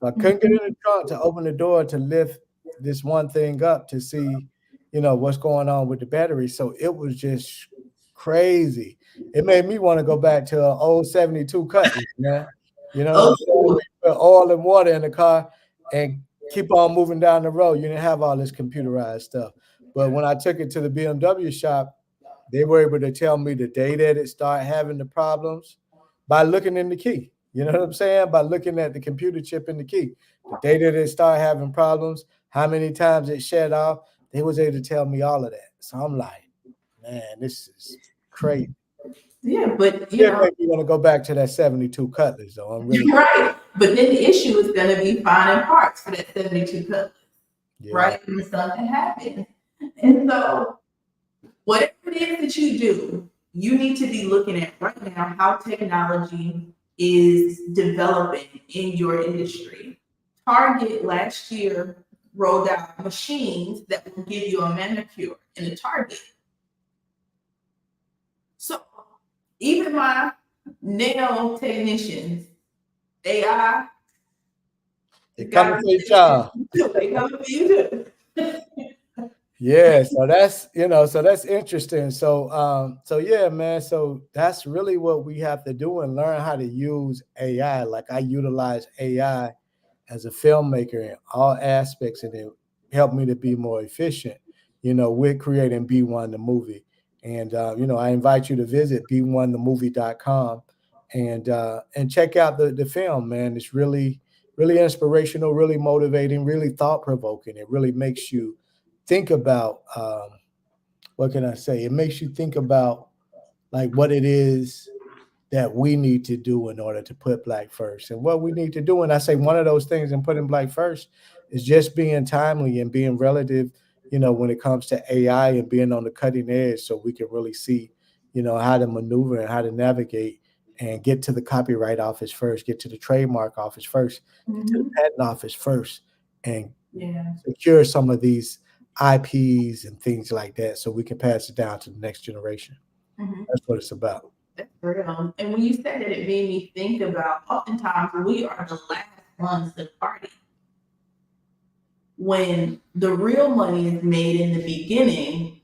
So I couldn't get in the trunk to open the door to lift this one thing up to see, what's going on with the battery. So it was just crazy. It made me want to go back to an old 72 Cutlass, man. You know what I'm saying? Oh, Put oil and water in the car and keep on moving down the road. You didn't have all this computerized stuff. But when I took it to the BMW shop, they were able to tell me the day that it started having the problems by looking in the key. You know what I'm saying? By looking at the computer chip in the key. The day that it started having problems, how many times it shut off, they was able to tell me all of that. So I'm like, man, this is crazy. yeah, but It make me want to go back to that 72 Cutlass, though. I'm really you're right. But then the issue is going to be finding parts for that 72 Cutlass, yeah. right? When something happens. And so, whatever it is that you do, you need to be looking at right now how technology is developing in your industry. Target last year rolled out machines that will give you a manicure in a Target. So even my nail technicians, AI, They it's coming got for your job. they coming for you too. Yeah, so that's interesting. So yeah, man. So that's really what we have to do and learn how to use AI. Like I utilize AI as a filmmaker in all aspects, and it helped me to be more efficient, with creating B1 the movie. And I invite you to visit b1themovie.com and check out the film, man. It's really, really inspirational, really motivating, really thought provoking. It really makes you think about what can I say? It makes you think about like what it is that we need to do in order to put black first and what we need to do. And I say one of those things in putting black first is just being timely and being relative, when it comes to AI and being on the cutting edge so we can really see, how to maneuver and how to navigate and get to the copyright office first, get to the trademark office first, get to the patent office first, and Yeah. secure some of these IPs and things like that so we can pass it down to the next generation. Mhm. That's what it's about. That's real. And when you said that, it made me think about oftentimes we are the last ones to party. When the real money is made in the beginning,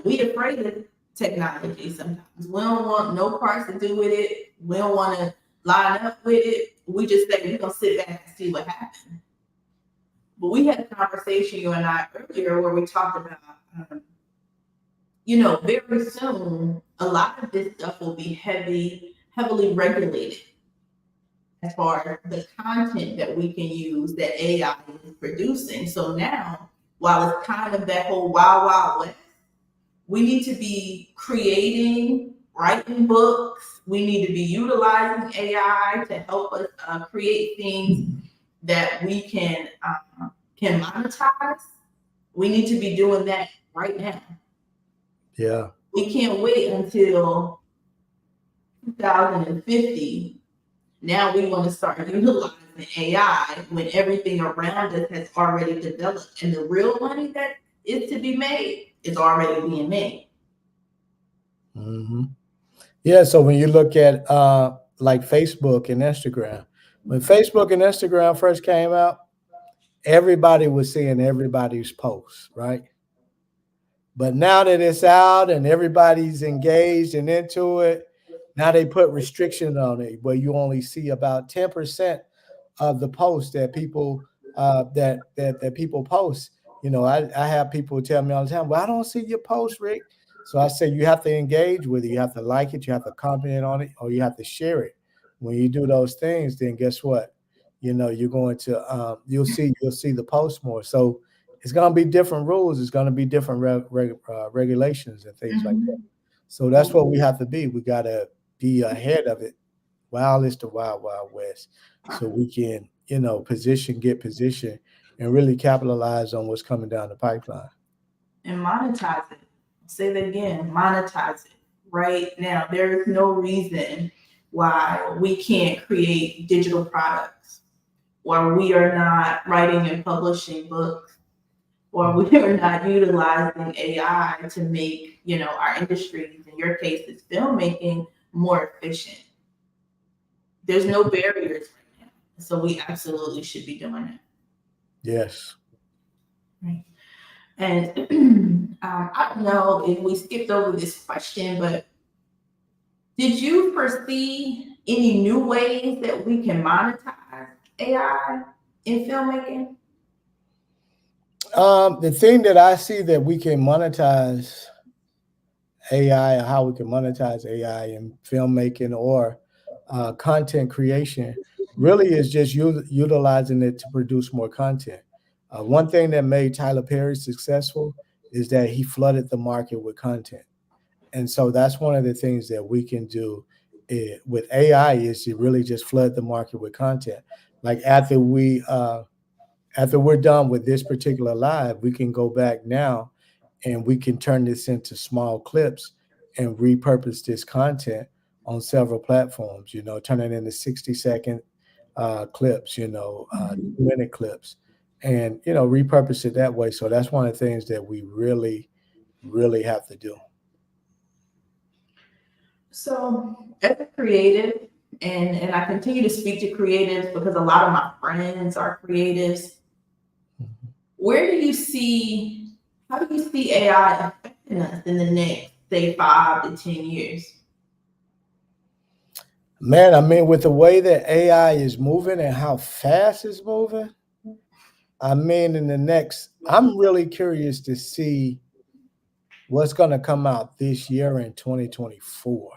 we afraid of technology sometimes. We don't want no parts to do with it. We don't want to line up with it. We just say we're gonna sit back and see what happens. But we had a conversation, you and I, earlier where we talked about, um, very soon a lot of this stuff will be heavily regulated as far as the content that we can use that AI is producing. So now, while it's kind of that whole wild, wild west, we need to be creating, writing books. We need to be utilizing AI to help us create things that we can monetize. We need to be doing that right now. Yeah. We can't wait until 2050. Now we want to start utilizing AI when everything around us has already developed, and the real money that is to be made is already being made. Hmm. Yeah. So when you look at like Facebook and Instagram, when Facebook and Instagram first came out, everybody was seeing everybody's posts, right? But now that it's out and everybody's engaged and into it, now they put restrictions on it where you only see about 10% of the posts that people that people post. I have people tell me all the time, "Well, I don't see your post, Rick." So I say you have to engage with it. You have to like it. You have to comment on it, or you have to share it. When you do those things, then guess what? You're going to you'll see the post more. So it's going to be different rules. It's going to be different regulations and things like that. Mhm. So that's what we have to be. We got to be ahead of it. Wild is the wild, wild west. So we can, get position and really capitalize on what's coming down the pipeline. And monetize it. Say that again, monetize it. Right now, there is no reason why we can't create digital products, or we are not writing and publishing books, or Mhm. we are not utilizing AI to make, our industries, in your case, it's filmmaking, more efficient. There's no barriers right now. So we absolutely should be doing it. Yes. Right. And I don't know if we skipped over this question, but did you foresee any new ways that we can monetize AI in filmmaking? The thing that I see that we can monetize AI, or how we can monetize AI in filmmaking or content creation, really is just utilizing it to produce more content. One thing that made Tyler Perry successful is that he flooded the market with content. And so that's one of the things that we can do with AI is to really just flood the market with content. Like after we're done with this particular live, we can go back now and we can turn this into small clips and repurpose this content on several platforms, turn it into 60-second clips, Mhm. 2-minute clips, and, repurpose it that way. So that's one of the things that we really, really have to do. So, as a creative, and I continue to speak to creatives because a lot of my friends are creatives. Where do you see, how do you see AI affecting us in the next, say, 5 to 10 years? Man, I mean, with the way that AI is moving and how fast it's moving, I mean, I'm really curious to see what's going to come out this year in 2024.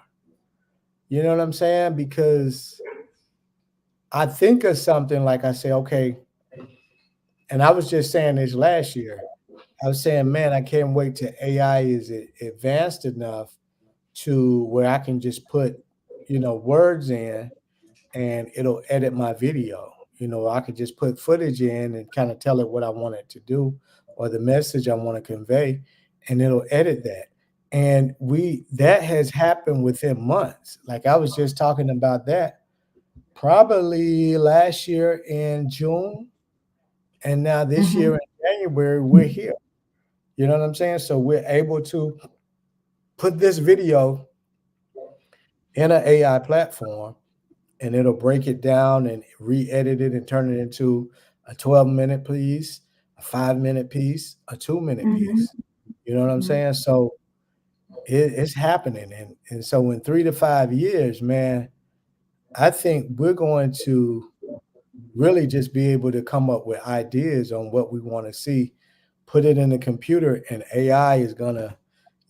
You know what I'm saying? Because I think of something like I say, okay, and I was just saying this last year. I was saying, man, I can't wait till AI is advanced enough to where I can just put, words in and it'll edit my video. I could just put footage in and kind of tell it what I want it to do or the message I want to convey, and it'll edit that. And that has happened within months. Like I was just talking about that probably last year in June, and now this year Mhm. in January, we're here. You know what I'm saying? So we're able to put this video in an AI platform and it'll break it down and re-edit it and turn it into a 12-minute piece, a 5-minute piece, a 2-minute Mhm. piece. You know what I'm saying? So it's happening. And so in 3 to 5 years, man, I think we're going to really just be able to come up with ideas on what we want to see, put it in the computer, and AI is gonna,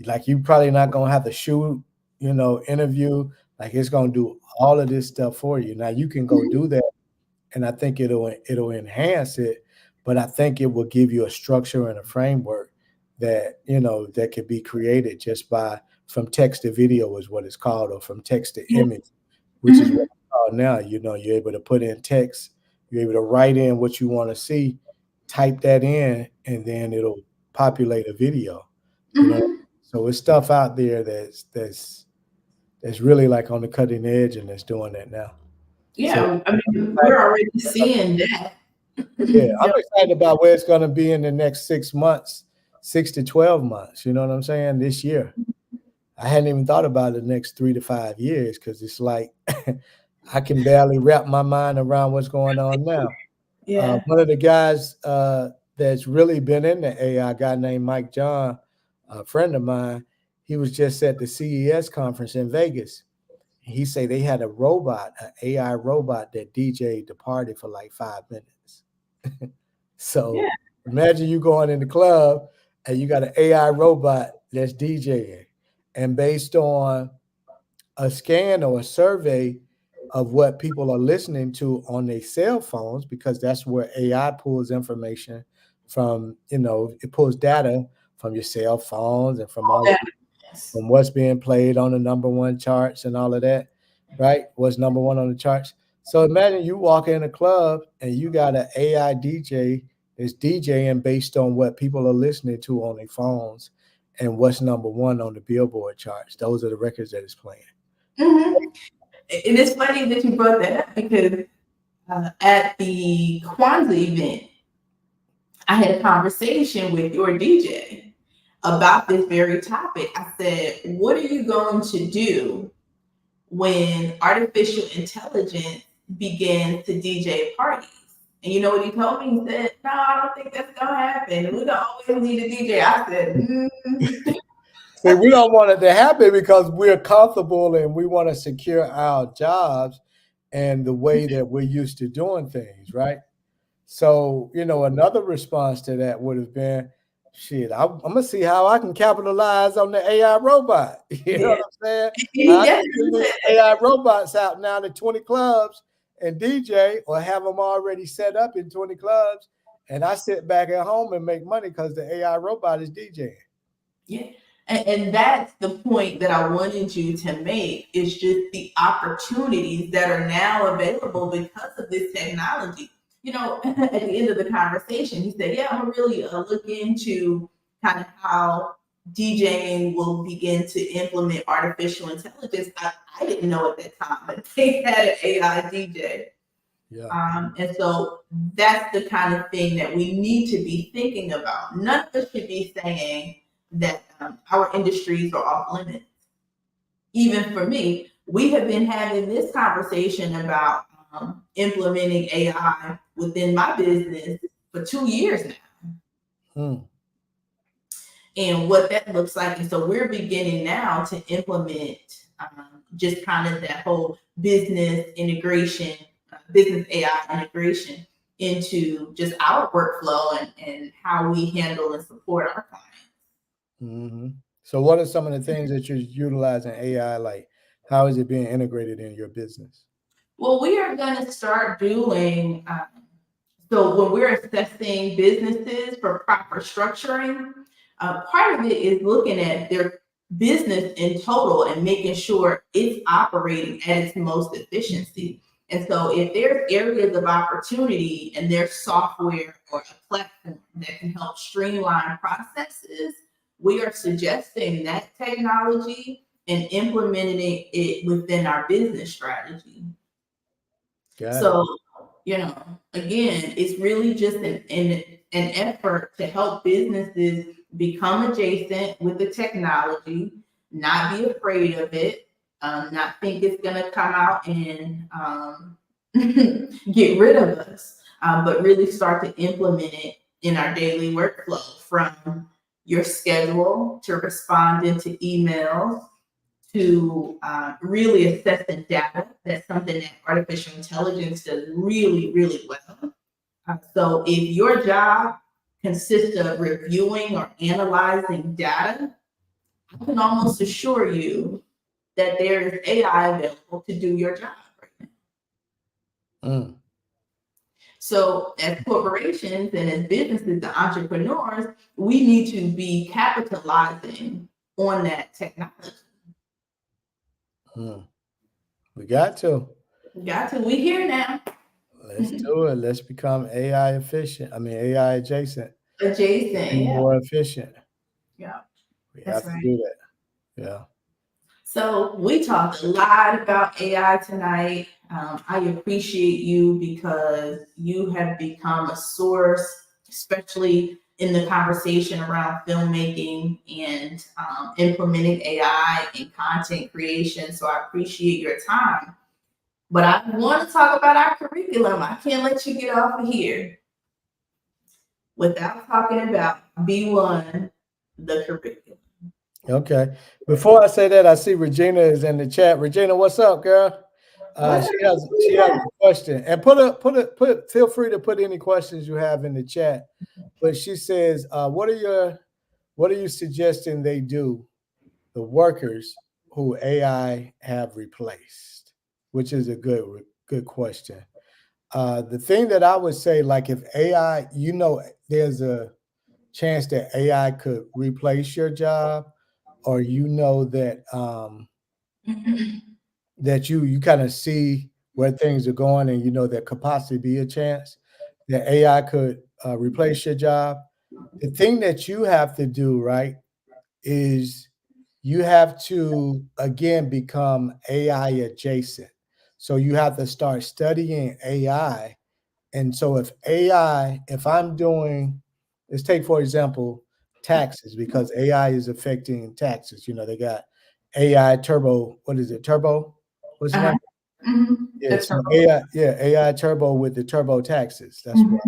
like, you probably not gonna have to shoot, interview. Like it's gonna do all of this stuff for you. Now you can go Mhm. do that, and I think it'll enhance it, but I think it will give you a structure and a framework that that could be created just by from text to video is what it's called, or from text to Yeah. image, which is what Mhm. it's called now. You're able to put in text, you're able to write in what you want to see, type that in, and then it'll populate a video. You know, Mhm. so it's stuff out there that's really like on the cutting edge and that's doing that now. So Yeah, I mean, I'm we're excited. already seeing that. Yeah, I'm Yeah. excited about where it's going to be in the next 6 months, 6 to 12 months. You know what I'm saying? This year, I hadn't even thought about the next 3 to 5 years because it's like I can barely wrap my mind around what's going on now. Yeah. One of the guys that's really been in the AI, guy named Mike John, A friend of mine, he was just at the CES conference in Vegas. He say they had a robot, an AI robot that DJ'd the party for like 5 minutes. So Yeah. imagine you going in the club and you got an AI robot that's DJing, and based on a scan or a survey of what people are listening to on their cell phones, because that's where AI pulls information from, it pulls data from your cell phones and from all Yes. from what's being played on the number one charts and all of that, right? What's number one on the charts. So imagine you walk in a club and you got an AI DJ that's DJing based on what people are listening to on their phones and what's number one on the Billboard charts. Those are the records that it's playing. Mm-hmm. And it's funny that you brought that up because at the Kwanzaa event, I had a conversation with your DJ about this very topic. I said, what are you going to do when artificial intelligence begins to DJ parties? And you know what he told me? He said, no, I don't think that's going to happen. We don't always need a DJ. I said, See, we don't want it to happen because we're comfortable and we want to secure our jobs and the way that we're used to doing things, right? So, another response to that would have been, shit, I'm gonna see how I can capitalize on the AI robot. You know yeah. what I'm saying? He I can send definitely these said that. AI robots out now to 20 clubs and DJ, or have them already set up in 20 clubs, and I sit back at home and make money because the AI robot is DJing. Yeah. And that's the point that I wanted you to make is just the opportunities that are now available because of this technology. At the end of the conversation, he said, yeah, I'm gonna really look into kind of how DJing will begin to implement artificial intelligence. I didn't know at that time that they had an AI DJ. Yeah. And so that's the kind of thing that we need to be thinking about. None of us should be saying that our industries are off limits. Even for me, we have been having this conversation about implementing AI within my business for 2 years now. Hmm. And what that looks like. And so we're beginning now to implement just kind of that whole business integration, business AI integration into just our workflow and how we handle and support our clients. Hmm. So, what are some of the things that you're utilizing AI? Like, how is it being integrated in your business? Well, we are going to start doing so when we're assessing businesses for proper structuring, part of it is looking at their business in total and making sure it's operating at its most efficiency. And so if there's areas of opportunity and there's software or a platform that can help streamline processes, we are suggesting that technology and implementing it within our business strategy. Got it. So, again, it's really just an effort to help businesses become adjacent with the technology, not be afraid of it, not think it's going to come out and get rid of us, but really start to implement it in our daily workflow from your schedule to responding to emails to really assess the data. That's something that artificial intelligence does really, really well. So if your job consists of reviewing or analyzing data, I can almost assure you that there is AI available to do your job right now. Mm. So as corporations and as businesses, the entrepreneurs, we need to be capitalizing on that technology. Mm. We got to. Got to. We here now. Let's do it. Let's become AI efficient. I mean, AI adjacent. Adjacent. Be Yeah. more efficient. Yeah. We That's have to right. do that. Yeah. So we talked a lot about AI tonight. I appreciate you because you have become a source, especially in the conversation around filmmaking and implementing AI in content creation. So I appreciate your time. But I want to talk about our curriculum. I can't let you get off of here without talking about B1 the curriculum. Okay. Before I say that, I see Regina is in the chat. Regina, what's up, girl? She has a question, and feel free to put any questions you have in the chat. But she says, what are you suggesting they do, the workers who AI have replaced? Which is a good question. The thing that I would say, like if AI, there's a chance that AI could replace your job, or that you kind of see where things are going, and there could possibly be a chance that AI could replace your job. The thing that you have to do, right, is you have to again become AI adjacent. So you have to start studying AI. And so if I'm doing, let's take for example taxes, because AI is affecting taxes. They got AI turbo. What is it? Turbo? What's the name? Yeah, That's so AI turbo with the turbo taxes. That's what.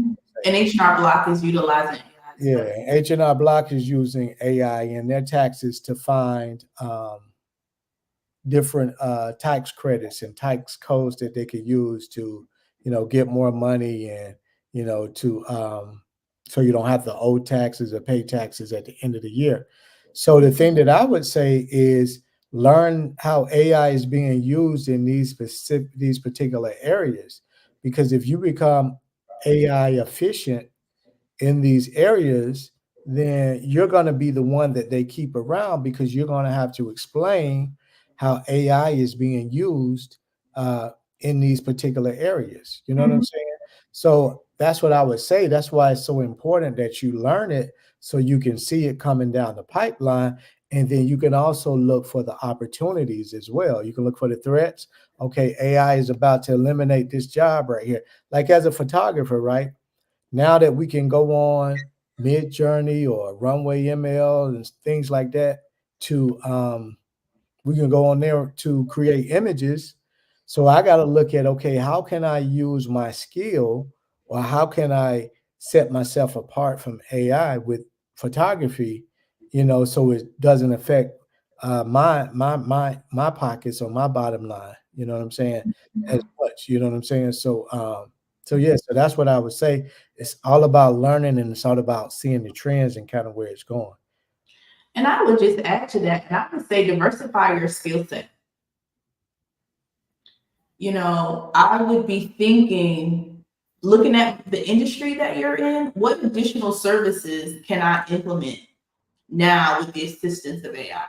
And H&R Block is utilizing AI. Yeah, H&R Block is using AI in their taxes to find different tax credits and tax codes that they could use to, get more money, and to so you don't have to owe taxes or pay taxes at the end of the year. So the thing that I would say is learn how AI is being used in these particular areas, because if you become AI efficient in these areas, then you're going to be the one that they keep around, because you're going to have to explain how AI is being used in these particular areas. You know what I'm saying? So that's what I would say. That's why it's so important that you learn it, so you can see it coming down the pipeline. And then you can also look for the opportunities as well. You can look for the threats. Okay, AI is about to eliminate this job right here. Like as a photographer, right? Now that we can go on Mid-Journey or Runway ML and things like that, we can go on there to create images. So I got to look at, okay, how can I use my skill, or how can I set myself apart from AI with photography, so it doesn't affect my pockets or my bottom line, you know what I'm saying, as much, you know what I'm saying? So that's what I would say. It's all about learning, and it's all about seeing the trends and kind of where it's going. And I would just add to that, and I would say diversify your skill set. I would be thinking, looking at the industry that you're in, what additional services can I implement now with the assistance of AI?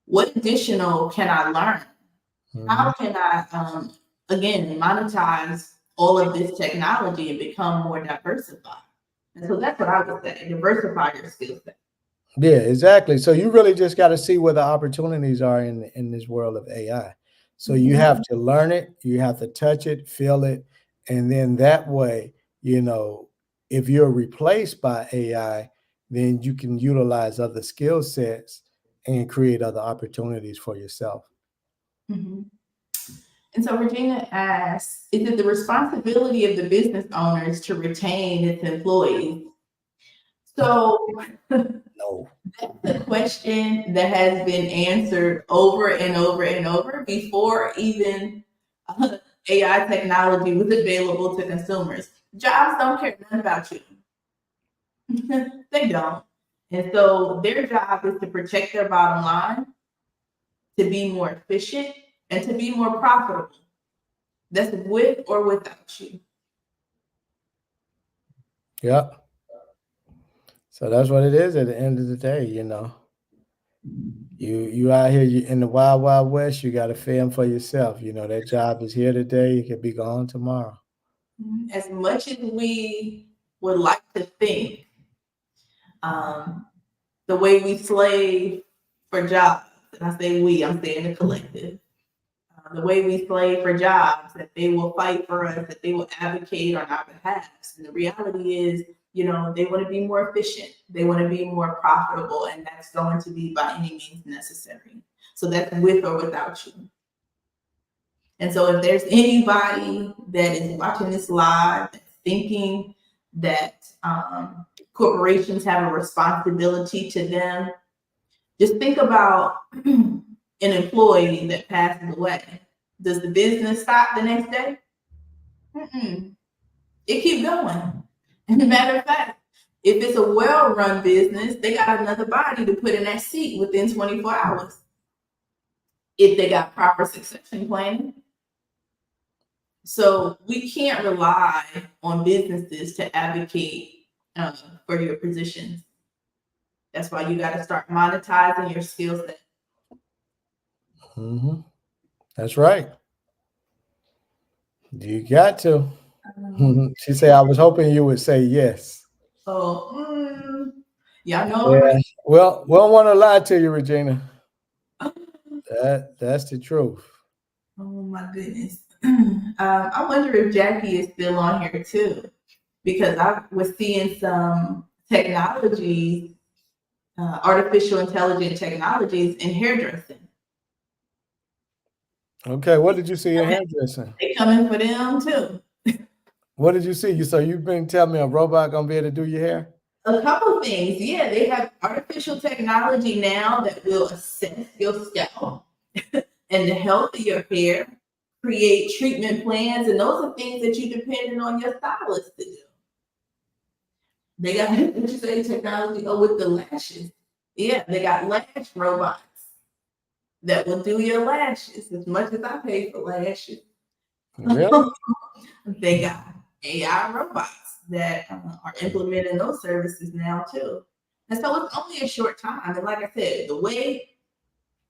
What additional can I learn? How can I, again, monetize all of this technology and become more diversified? And so that's what I would say, diversify your skill set. Yeah, exactly. So you really just got to see where the opportunities are in this world of AI. So you have to learn it, you have to touch it, feel it, and then that way, if you're replaced by AI, then you can utilize other skill sets and create other opportunities for yourself. And so Regina asks, is it the responsibility of the business owners to retain its employees? So No. that's a question that has been answered over and over and over before even AI technology was available to consumers. Jobs don't care nothing about you. They don't. And so their job is to protect their bottom line, to be more efficient, and to be more profitable. That's with or without you. Yep. So that's what it is at the end of the day, You out here in the wild, wild west, you got to fend for yourself. That job is here today, it could be gone tomorrow. As much as we would like to think, the way we slave for jobs, and I say we, I'm saying the collective, the way we slave for jobs, that they will fight for us, that they will advocate on our behalf. And the reality is, they want to be more efficient, they want to be more profitable, and that's going to be by any means necessary. So that's with or without you. And so if there's anybody that is watching this live, thinking that corporations have a responsibility to them. Just think about an employee that passes away. Does the business stop the next day? Mm-mm. It keeps going. As a matter of fact, if it's a well-run business, they got another body to put in that seat within 24 hours. If they got proper succession planning. So we can't rely on businesses to advocate for your positions. That's why you got to start monetizing your skill set. Mm-hmm. That's right. You got to. She said, I was hoping you would say yes. So, y'all know Yeah. already. Well, we don't want to lie to you, Regina. That's the truth. Oh my goodness. I wonder if Jackie is still on here too, because I was seeing some technology, artificial intelligent technologies in hairdressing. Okay, what did you see in hairdressing? They coming for them too. What did you see? So you've been telling me a robot gonna be able to do your hair? A couple things. Yeah, they have artificial technology now that will assess your scalp and the health of your hair, create treatment plans, and those are things that you depending on your stylist to do. They got what you say technology with the lashes. Yeah, they got lash robots that will do your lashes as much as I pay for lashes. Really? They got AI robots that are implementing those services now too. And so it's only a short time. And like I said, the way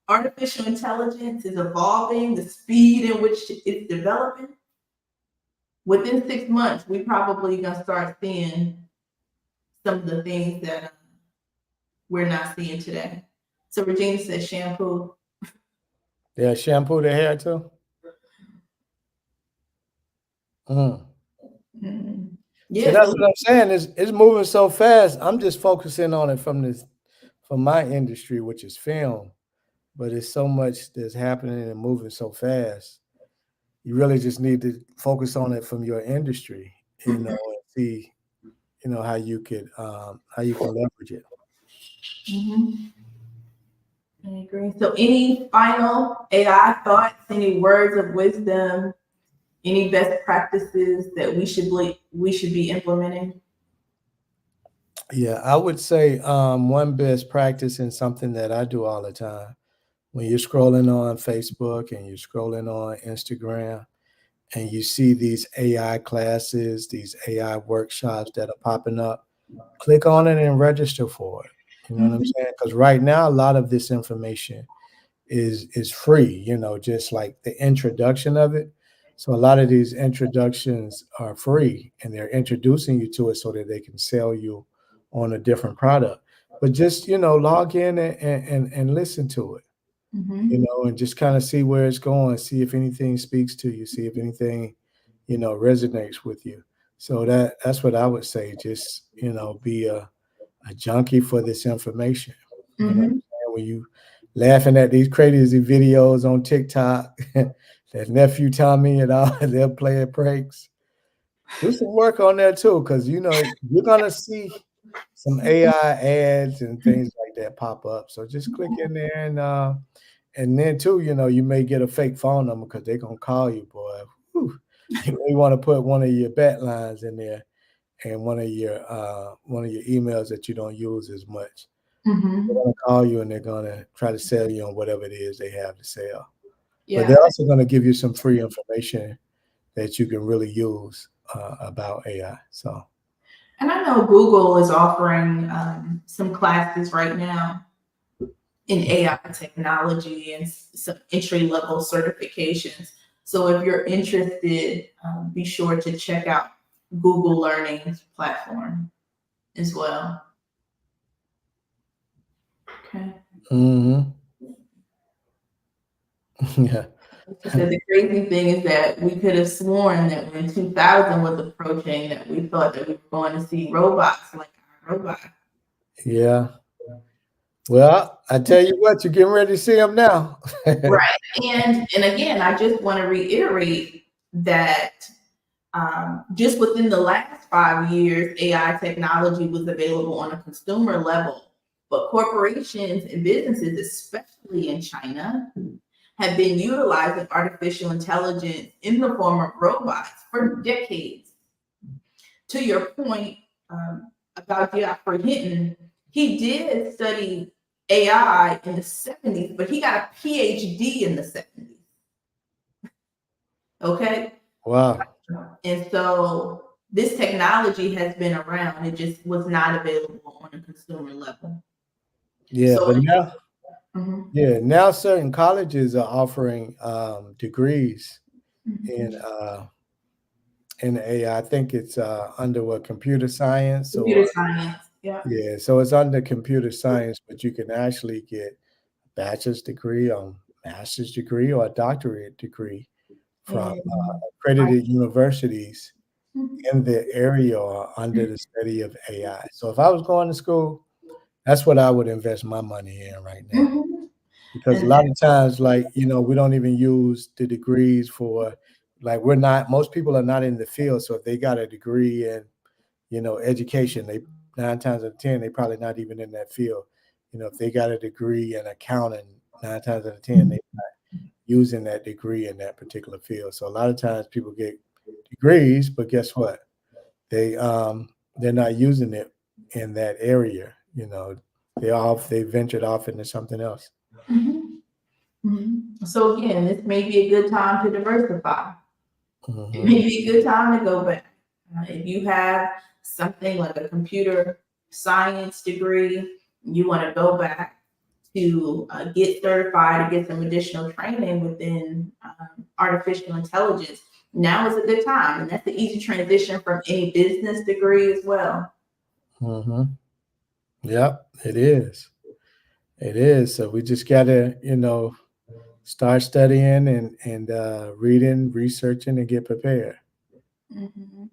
artificial intelligence is evolving, the speed in which it's developing, within 6 months, we probably gonna start seeing some of the things that we're not seeing today. So Regina says shampoo. Yeah, shampoo the hair too. Yeah, See, that's so what I'm saying. It's moving so fast. I'm just focusing on it from my industry, which is film. But it's so much that's happening and moving so fast. You really just need to focus on it from your industry, and see, how you can leverage it. I agree. So any final AI thoughts, any words of wisdom, any best practices that we should be implementing? Yeah, I would say one best practice and something that I do all the time when you're scrolling on Facebook and you're scrolling on Instagram and you see these AI classes, these AI workshops that are popping up, click on it and register for it. You know what I'm saying? Because right now, a lot of this information is free, just like the introduction of it. So a lot of these introductions are free and they're introducing you to it so that they can sell you on a different product. But just, log in and listen to it, and just kind of see where it's going, see if anything speaks to you, see if anything, resonates with you. So that's what I would say. Just, be a junkie for this information. You know what I'm saying? When you laughing at these crazy videos on TikTok, that nephew Tommy and all, they're playing pranks. Do some work on that too, because you're gonna see some AI ads and things like that pop up. So just click in there and then too, you may get a fake phone number because they're gonna call you, boy. Whew. You may want to put one of your bet lines in there and one of your emails that you don't use as much. They're gonna call you and they're gonna try to sell you on whatever it is they have to sell. But they're also gonna give you some free information that you can really use about AI. So, And I know Google is offering some classes right now in AI technology and some entry level certifications. So if you're interested, be sure to check out Google Learning's platform as well. Okay. Yeah. So the crazy thing is that we could have sworn that when 2000 was approaching, that we thought that we were going to see robots like our robot. Yeah. Well, I tell you what, you're getting ready to see them now. Right. And again, I just want to reiterate that just within the last 5 years, AI technology was available on a consumer level, but corporations and businesses, especially in China, have been utilizing artificial intelligence in the form of robots for decades. To your point about Geoffrey Hinton, he did study AI in the 70s, but he got a PhD in the 70s. Okay. Wow. And so this technology has been around. It just was not available on a consumer level. Yeah, So but now, mhm, yeah, now certain colleges are offering degrees in mhm. in AI. I think it's under what, computer science, or Computer science. Yeah. yeah, so it's under computer science, but you can actually get a bachelor's degree, master's degree, or a doctorate degree from And accredited universities mhm, in the area or under the study of AI. So if I was going to school, that's what I would invest my money in right now. mhm. Because a And lot of times, like, we don't even use the degrees for, like, most people are not in the field. So if they got a degree in, education, they 9 times out of 10, they probably not even in that field. If they got a degree in accounting, 9 times out of 10, they not using that degree in that particular field. So a lot of times people get degrees, but guess what? They're not using it in that area. They ventured off into something else. mhm, mhm. So again, this may be a good time to diversify. It Hmm. may be a good time to go back. If you have something like a computer science degree, you want to go back to get certified to get some additional training within artificial intelligence. Now is a good time, and that's the easy transition from any business degree as well. Hmm. Yep, it is. It is. So we just gotta, start studying and reading, researching, and get prepared. Mhm.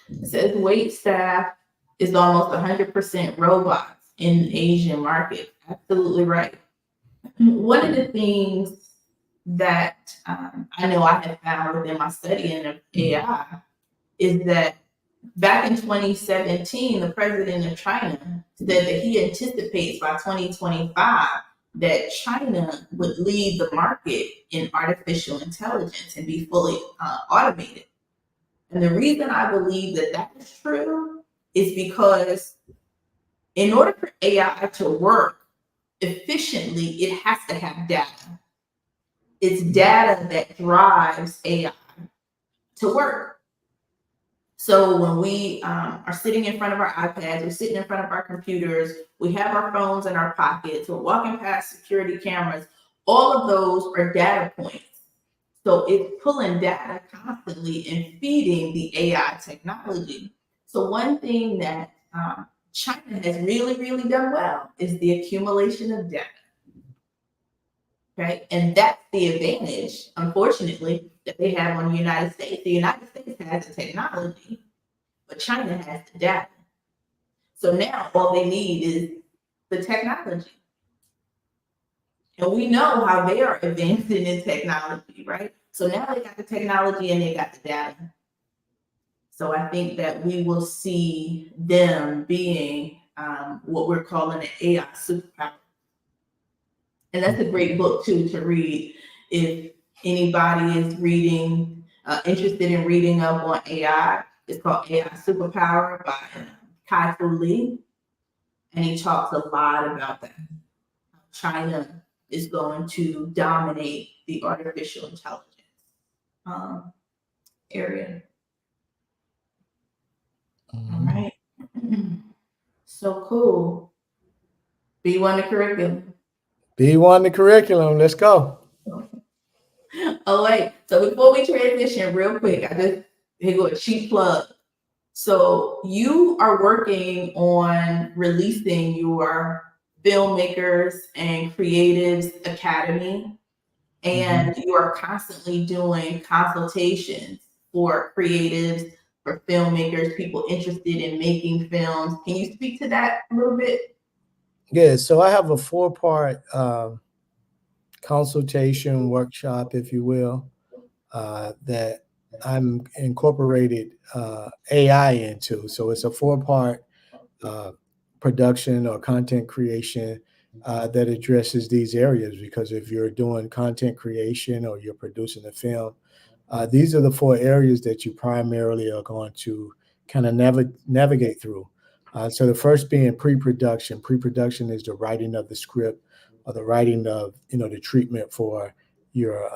It says wait staff is almost 100% robots in the Asian market. Absolutely right. One of the things that I know I have found within my studying of AI is that back in 2017, the president of China said that he anticipates by 2025 that China would lead the market in artificial intelligence and be fully automated. And the reason I believe that that is true is because in order for AI to work efficiently, it has to have data. It's data that drives AI to work. So when we are sitting in front of our iPads, we're sitting in front of our computers, we have our phones in our pockets, we're walking past security cameras, all of those are data points. So it's pulling data constantly and feeding the AI technology. So one thing that China has really, really done well is the accumulation of data. Right? And that's the advantage, unfortunately, that they have on the United States. The United States has the technology, but China has the data. So now all they need is the technology. And we know how they are advancing in technology, right? So now they got the technology and they got the data. So I think that we will see them being what we're calling an AI superpower. And that's a great book too to read if anybody is reading, interested in reading up on AI. It's called AI Superpower by Kai Fu Lee, and he talks a lot about that. China is going to dominate the artificial intelligence um, area. All Mhm. right. So cool. B1 the curriculum. B1 the curriculum. Let's go. Oh wait. So before we transition, real quick, I just here go a cheap plug. So you are working on releasing your filmmakers and creatives academy, Mhm. and you are constantly doing consultations for creatives, for filmmakers, people interested in making films. Can you speak to that a little bit? Yeah, so I have a 4-part consultation workshop, if you will, that I'm incorporated AI into. So it's a 4-part uh, production or content creation that addresses these areas. Because if you're doing content creation or you're producing a film, these are the 4 areas that you primarily are going to kind of navigate through. So the first being pre-production. Pre-production is the writing of the script or the writing of the treatment for your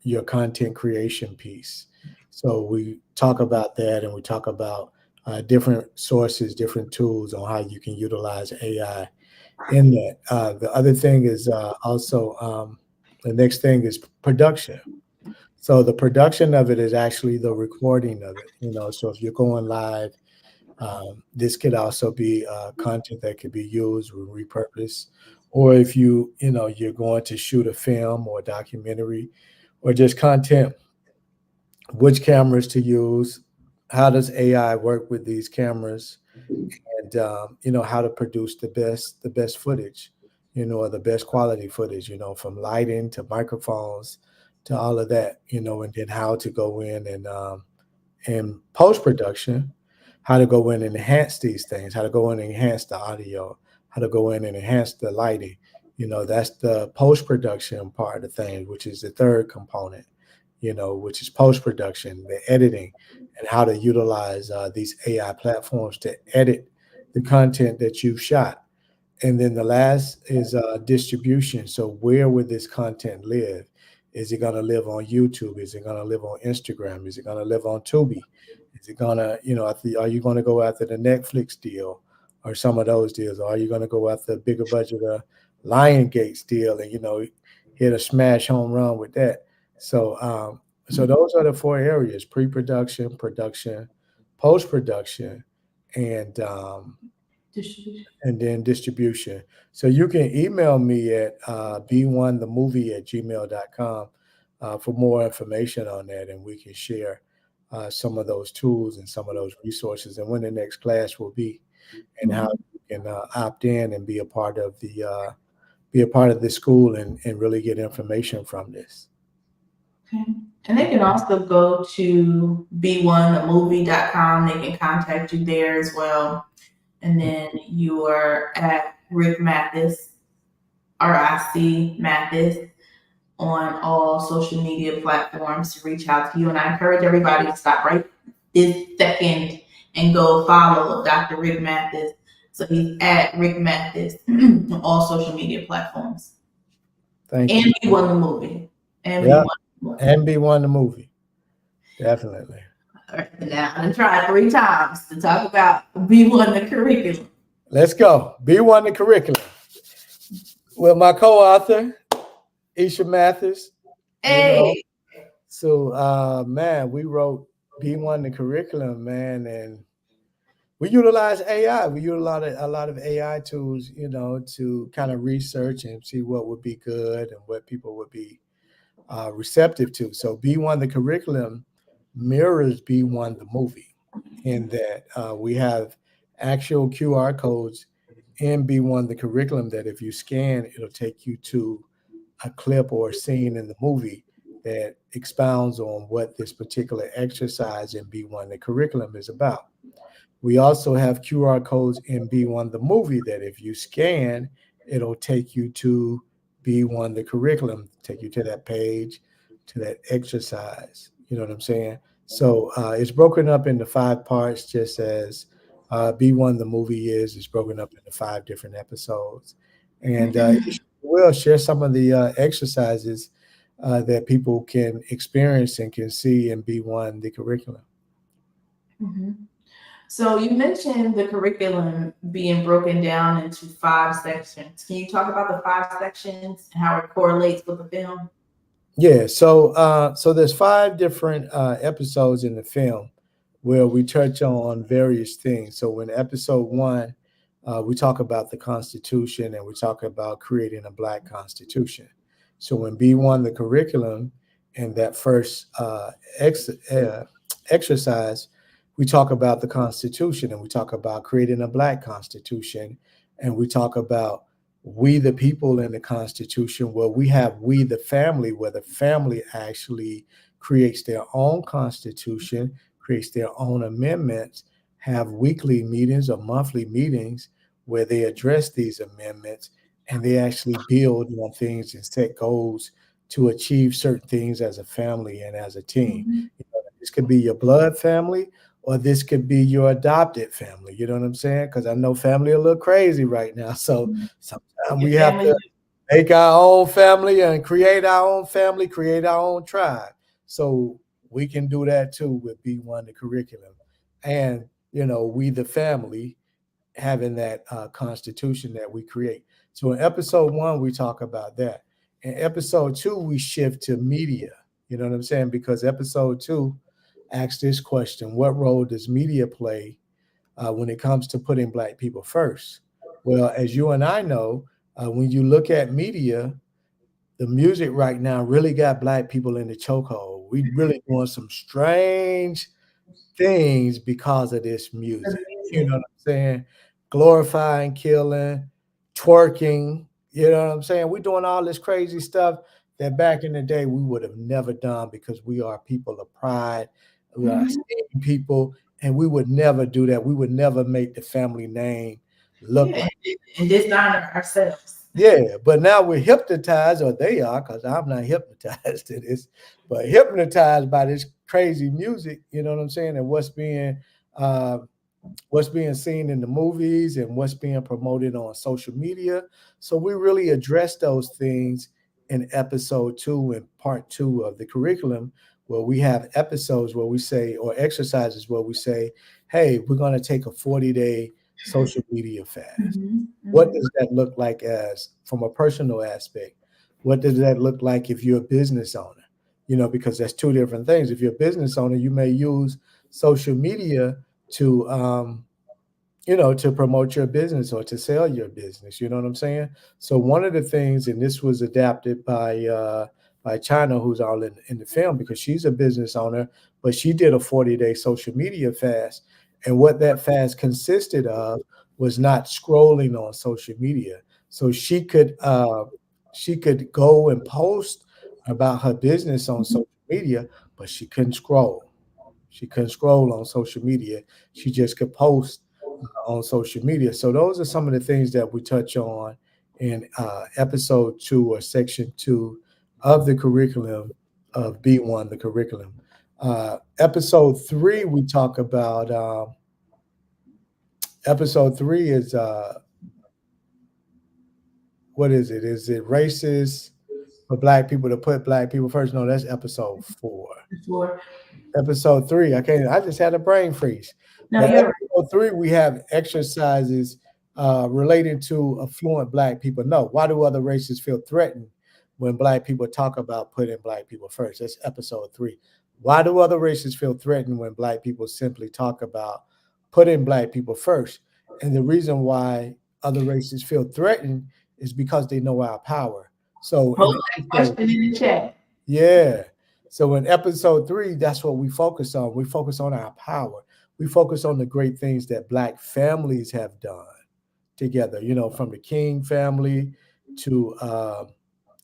your content creation piece. So we talk about that, and we talk about different sources, different tools on how you can utilize AI in that. The other thing is also the next thing is production. So the production of it is actually the recording of it. So if you're going live, this could also be content that could be used or repurposed. Or if you're going to shoot a film or a documentary, or just content, which cameras to use, how does AI work with these cameras, and how to produce the best footage, or the best quality footage, from lighting to microphones to all of that, and then how to go in and post production, how to go in and enhance these things, how to go in and enhance the audio, how to go in and enhance the lighting. That's the post production part of things, which is the third component, which is post production, the editing, and how to utilize these AI platforms to edit the content that you've shot. And then the last is distribution. So where would this content live? Is it going to live on YouTube? Is it going to live on Instagram? Is it going to live on Tubi? Is it going to, are you going to go after the Netflix deal or some of those deals? Or are you going to go after a bigger budget Lion Gates deal and, hit a smash home run with that? So those are the 4 areas: pre-production, production, post-production, and Distribution. and then distribution. So you can email me at b1themovie@gmail.com for more information on that, and we can share some of those tools and some of those resources, and when the next class will be, and how Mhm. you can opt in and be a part of the school and really get information from this. Okay. And they can also go to b1themovie.com. They can contact you there as well. And then you are at Ric Mathis, RIC Mathis, on all social media platforms to reach out to you. And I encourage everybody to stop right this second and go follow Dr. Ric Mathis. So he's at Ric Mathis on all social media platforms. Thank And you. we won the movie. And we Yeah, won the movie. and B1 the movie, definitely. All right, now I'm gonna try 3 times to talk about B1 the curriculum. Let's go. B1 the curriculum with my co-author Isha Mathis. You know, Hey. so man, we wrote B1 the curriculum, man, and we utilize AI. We utilize a lot of AI tools, to kind of research and see what would be good and what people would be receptive to. So B1 the curriculum mirrors B1 the movie, in that we have actual QR codes in B1 the curriculum that if you scan, it'll take you to a clip or a scene in the movie that expounds on what this particular exercise in B1 the curriculum is about. We also have QR codes in B1 the movie that if you scan, it'll take you to B1 the curriculum, take you to that page, to that exercise. You know what I'm saying? So it's broken up into 5 parts, just as B1 the movie is. It's broken up into 5 different episodes. And we'll share some of the exercises that people can experience and can see in B1 the curriculum. Mm-hmm. So you mentioned the curriculum being broken down into 5 sections. Can you talk about the 5 sections and how it correlates with the film? Yeah, so there's 5 different episodes in the film where we touch on various things. So in episode 1, we talk about the Constitution and we talk about creating a Black Constitution. So in B1, the curriculum, and that first exercise, we talk about the Constitution and we talk about creating a Black Constitution, and we talk about we the people in the Constitution. Well, we have we the family, where the family actually creates their own constitution, creates their own amendments, have weekly meetings or monthly meetings where they address these amendments and they actually build on things and set goals to achieve certain things as a family and as a team. Mhm. You know, this could be your blood family or this could be your adopted family. You know what I'm saying? Because I know family a little crazy right now. So sometimes Your we have family. to make our own family and create our own family, create our own tribe. So we can do that too with B1, the curriculum. And, you know, we, the family, having that constitution that we create. So in episode one, we talk about that. In episode two, we shift to media. You know what I'm saying? Because episode two asks this question: what role does media play when it comes to putting Black people first? Well, as you and I know, when you look at media, the music right now really got Black people in the chokehold. We really doing some strange things because of this The music. You know music. what I'm saying? Glorifying killing, twerking. You know what I'm saying? We're doing all this crazy stuff that back in the day we would have never done because we are people of pride, we are Mhm. esteemed people, and we would never do that. We would never make the family name look Yeah, like. and dishonor ourselves. Yeah, but now we're hypnotized, or they are, because I'm not hypnotized to this, but hypnotized by this crazy music. You know what I'm saying? And uh, what's being seen in the movies and what's being promoted on social media. So we really address those things in episode two and part two of the curriculum, where we have episodes where we say, or exercises where we say, hey, we're going to take a 40-day social media fast. Mhm, What mhm. does that look like as from a personal aspect? What does that look like if you're a business owner? You know, because that's two different things. If you're a business owner, you may use social media to you know, to promote your business or to sell your business. You know what I'm saying? So one of the things, and this was adapted by China, who's all in the film because she's a business owner, but she did a 40-day social media fast. And what that fast consisted of was not scrolling on social media. So she could go and post about her business on social media, but she couldn't scroll. She couldn't scroll on social media. She just could post on social media. So those are some of the things that we touch on in episode two or section two of the curriculum of B1, the curriculum. Episode three, we talk about. Episode three is what is it? Is it racist for Black people to put Black people first? No, that's episode four. Before. Episode three. I can't. I just had a brain freeze. No, But you're right. episode three, we have exercises relating to affluent Black people. No, why do other races feel threatened when Black people talk about putting Black people first? That's episode three. Why do other races feel threatened when Black people simply talk about putting Black people first? And the reason why other races feel threatened is because they know our power. So in Post that episode question in the chat. yeah. So in episode three, that's what we focus on. We focus on our power. We focus on the great things that Black families have done together, you know, from the King family to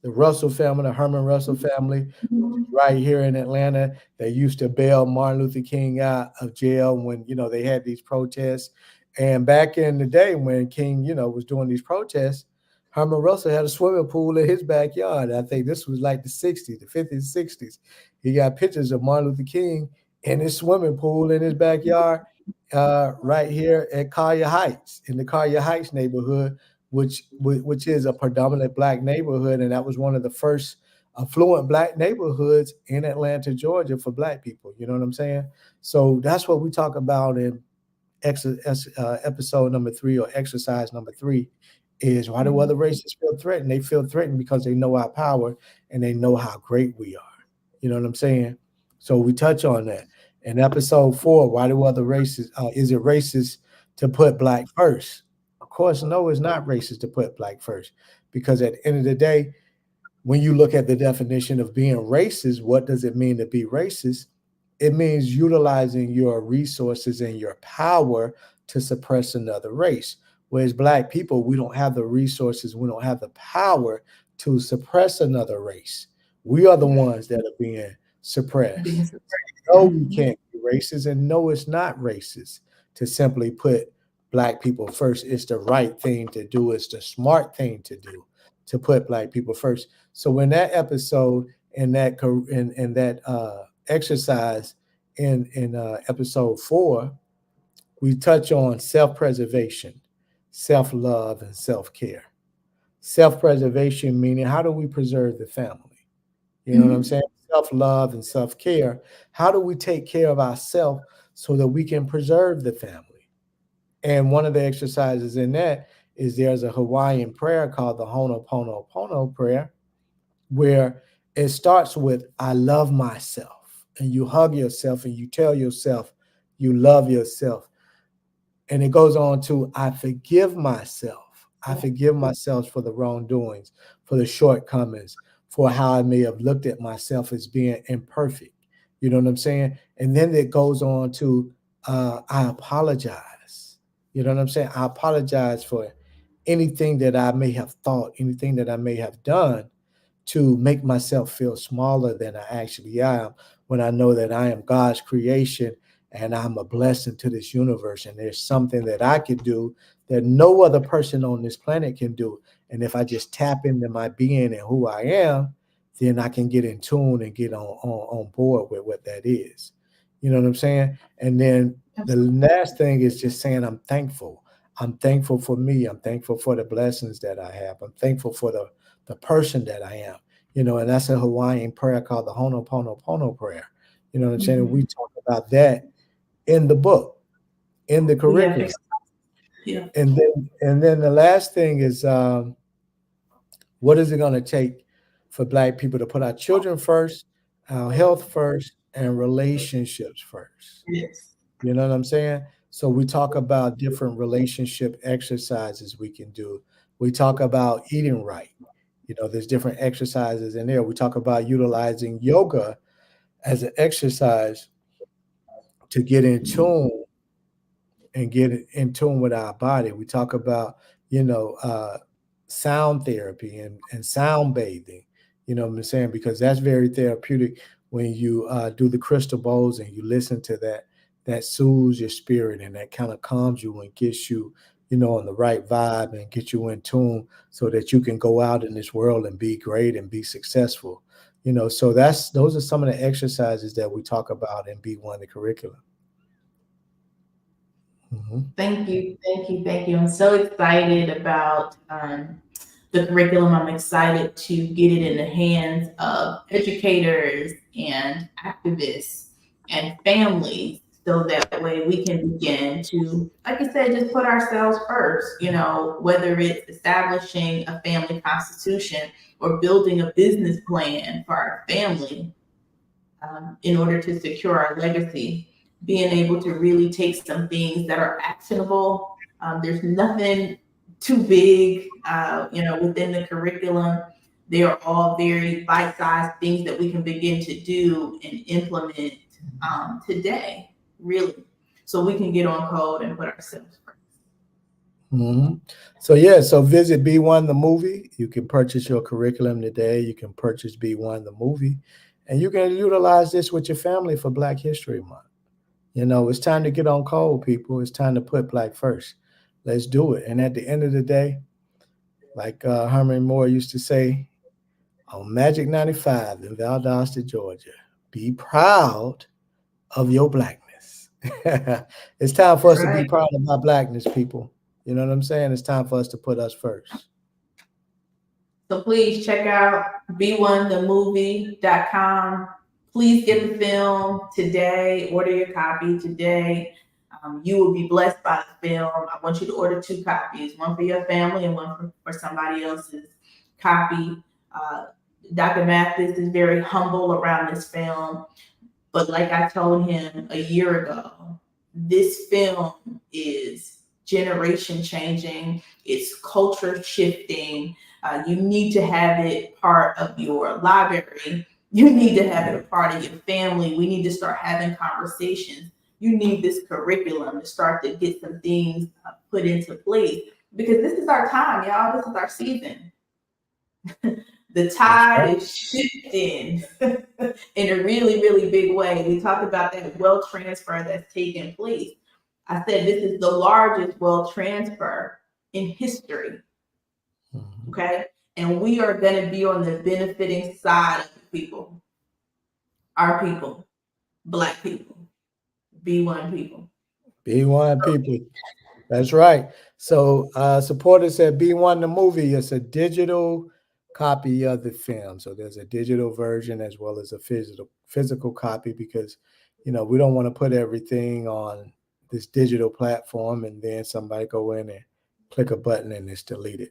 the Russell family, the Herman Russell family, Mhm. right here in Atlanta. They used to bail Martin Luther King out of jail when, you know, they had these protests. And back in the day when King, you know, was doing these protests, Herman Russell had a swimming pool in his backyard. I think this was like the 60s, the 50s, 60s. He got pictures of Martin Luther King in his swimming pool in his backyard, right here at Collier Heights, in the Collier Heights neighborhood, which is a predominant Black neighborhood. And that was one of the first affluent Black neighborhoods in Atlanta, Georgia for Black people. You know what I'm saying? So that's what we talk about in episode number three or exercise number three is why do other races feel threatened? They feel threatened because they know our power and they know how great we are. You know what I'm saying? So we touch on that. In episode four, why do other races, is it racist to put Black first? Of course, no, it's not racist to put Black first because at the end of the day, when you look at the definition of being racist, what does it mean to be racist? It means utilizing your resources and your power to suppress another race. Whereas Black people, we don't have the resources, we don't have the power to suppress another race. We are the ones that are being Being suppress. suppressed. No, we Mhm. can't be racist, and no, it's not racist to simply put black people first. It's the right thing to do. It's the smart thing to do to put black people first. So when that episode in that exercise in episode 4, we touch on self-preservation, self-love, and self-care. Self-preservation meaning how do we preserve the family? You know what I'm Mhm. saying? Self-love and self-care. How do we take care of ourselves so that we can preserve the family? And one of the exercises in that is there's a Hawaiian prayer called the Ho'oponopono prayer, where it starts with I love myself. And you hug yourself and you tell yourself you love yourself. And it goes on to I forgive myself. I forgive myself for the wrongdoings, for the shortcomings, for how I may have looked at myself as being imperfect. You know what I'm saying? And then it goes on to I apologize. You know what I'm saying? I apologize for anything that I may have thought, anything that I may have done to make myself feel smaller than I actually am, when I know that I am God's creation and I'm a blessing to this universe. And there's something that I can do that no other person on this planet can do. And if I just tap into my being and who I am, then I can get in tune and get on board with what that is. You know what I'm saying? And then the last thing is just saying I'm thankful. I'm thankful for me. I'm thankful for the blessings that I have. I'm thankful for the person that I am. You know, and that's a Hawaiian prayer called the Ho'oponopono prayer. You know what I'm saying? And Mhm. we talk about that in the book, in the We have curriculum. yeah. And then the last thing is what is it going to take for Black people to put our children first, our health first, and relationships first? Yes. You know what I'm saying? So we talk about different relationship exercises we can do. We talk about eating right. You know, there's different exercises in there. We talk about utilizing yoga as an exercise to get in tune and get in tune with our body. We talk about, you know, sound therapy and sound bathing, you know what I'm saying? Because that's very therapeutic when you do the crystal bowls and you listen to that, that soothes your spirit and that kind of calms you and gets you, you know, on the right vibe and get you in tune so that you can go out in this world and be great and be successful. You know, so those are some of the exercises that we talk about in B1, the curriculum. Mhm. Thank you, thank you, thank you. I'm so excited about the curriculum. I'm excited to get it in the hands of educators and activists and families so that way we can begin to, like I said, just put ourselves first, you know, whether it's establishing a family constitution or building a business plan for our family in order to secure our legacy, being able to really take some things that are actionable. There's nothing too big, you know, within the curriculum. They are all very bite-sized things that we can begin to do and implement today, really, so we can get on code and put ourselves first. Hmm. So yeah, so visit B1 the movie. You can purchase your curriculum today. You can purchase B1 the movie, and you can utilize this with your family for Black History Month. You know, it's time to get on code, people. It's time to put Black first. Let's do it. And at the end of the day, like Herman Moore used to say on Magic 95 in Valdosta, Georgia, be proud of your Blackness. It's time for us to be Right. proud of our Blackness, people. You know what I'm saying? It's time for us to put us first. So please check out b1themovie.com. Please get the film today. Order your copy today. You will be blessed by the film. I want you to order 2 copies, one for your family and one for somebody else's copy. Uh, Dr. Mathis is very humble around this film. But like I told him a year ago, this film is generation changing, it's culture shifting. You need to have it part of your library. You need to have it a part of your family. We need to start having conversations. You need this curriculum to start to get some things put into place because this is our time, y'all. This is our season. The tide is shifting in a really, really big way. We talked about that wealth transfer that's taking place. I said this is the largest wealth transfer in history. Okay. And we are going to be on the benefiting side of the people, our people, Black people, B1 people. B1 people. That's right. So supporters at B1 the movie. It's a digital copy of the film. So there's a digital version as well as a physical copy because we don't want to put everything on this digital platform and then somebody go in and click a button and it's deleted.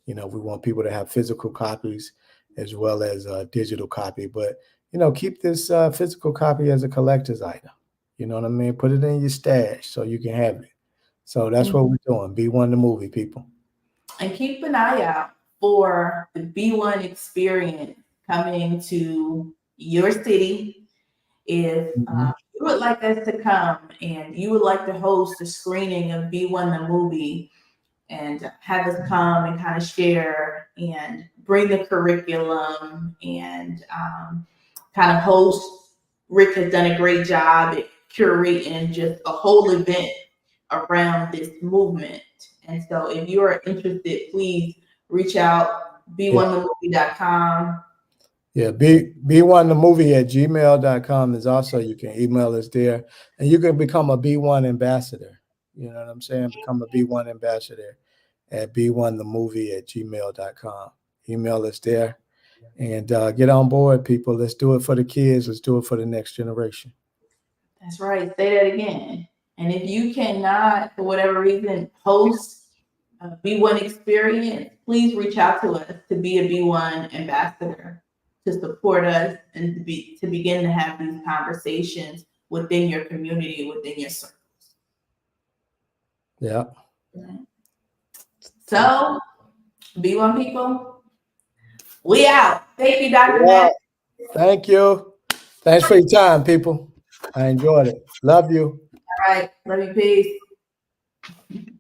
We want people to have physical copies as well as a digital copy. But keep this physical copy as a collector's item. You know what I mean? Put it in your stash so you can have it. So that's what we're doing. B1 the movie, people. And keep an eye out for the B1 experience coming to your city. If you would like us to come and you would like to host a screening of B1 the movie and have us come and kind of share and bring the curriculum and kind of host. Rick has done a great job at curating just a whole event around this movement. And so if you are interested, please reach out, b1themovie.com. Yeah, B1themovie at gmail.com is also, you can email us there and you can become a B1 ambassador. You know what I'm saying? Become a B1 ambassador at b1themovie at gmail.com. Email us there and get on board, people. Let's do it for the kids. Let's do it for the next generation. That's right. Say that again. And if you cannot, for whatever reason, host a B1 experience, please reach out to us to be a B1 ambassador, to support us and to begin to have these conversations within your community, within your circles. Yeah. So, B1 people, we out. Thank you, Dr. Matt. Thank you. Thanks for your time, people. I enjoyed it. Love you. All right. Love you. Peace.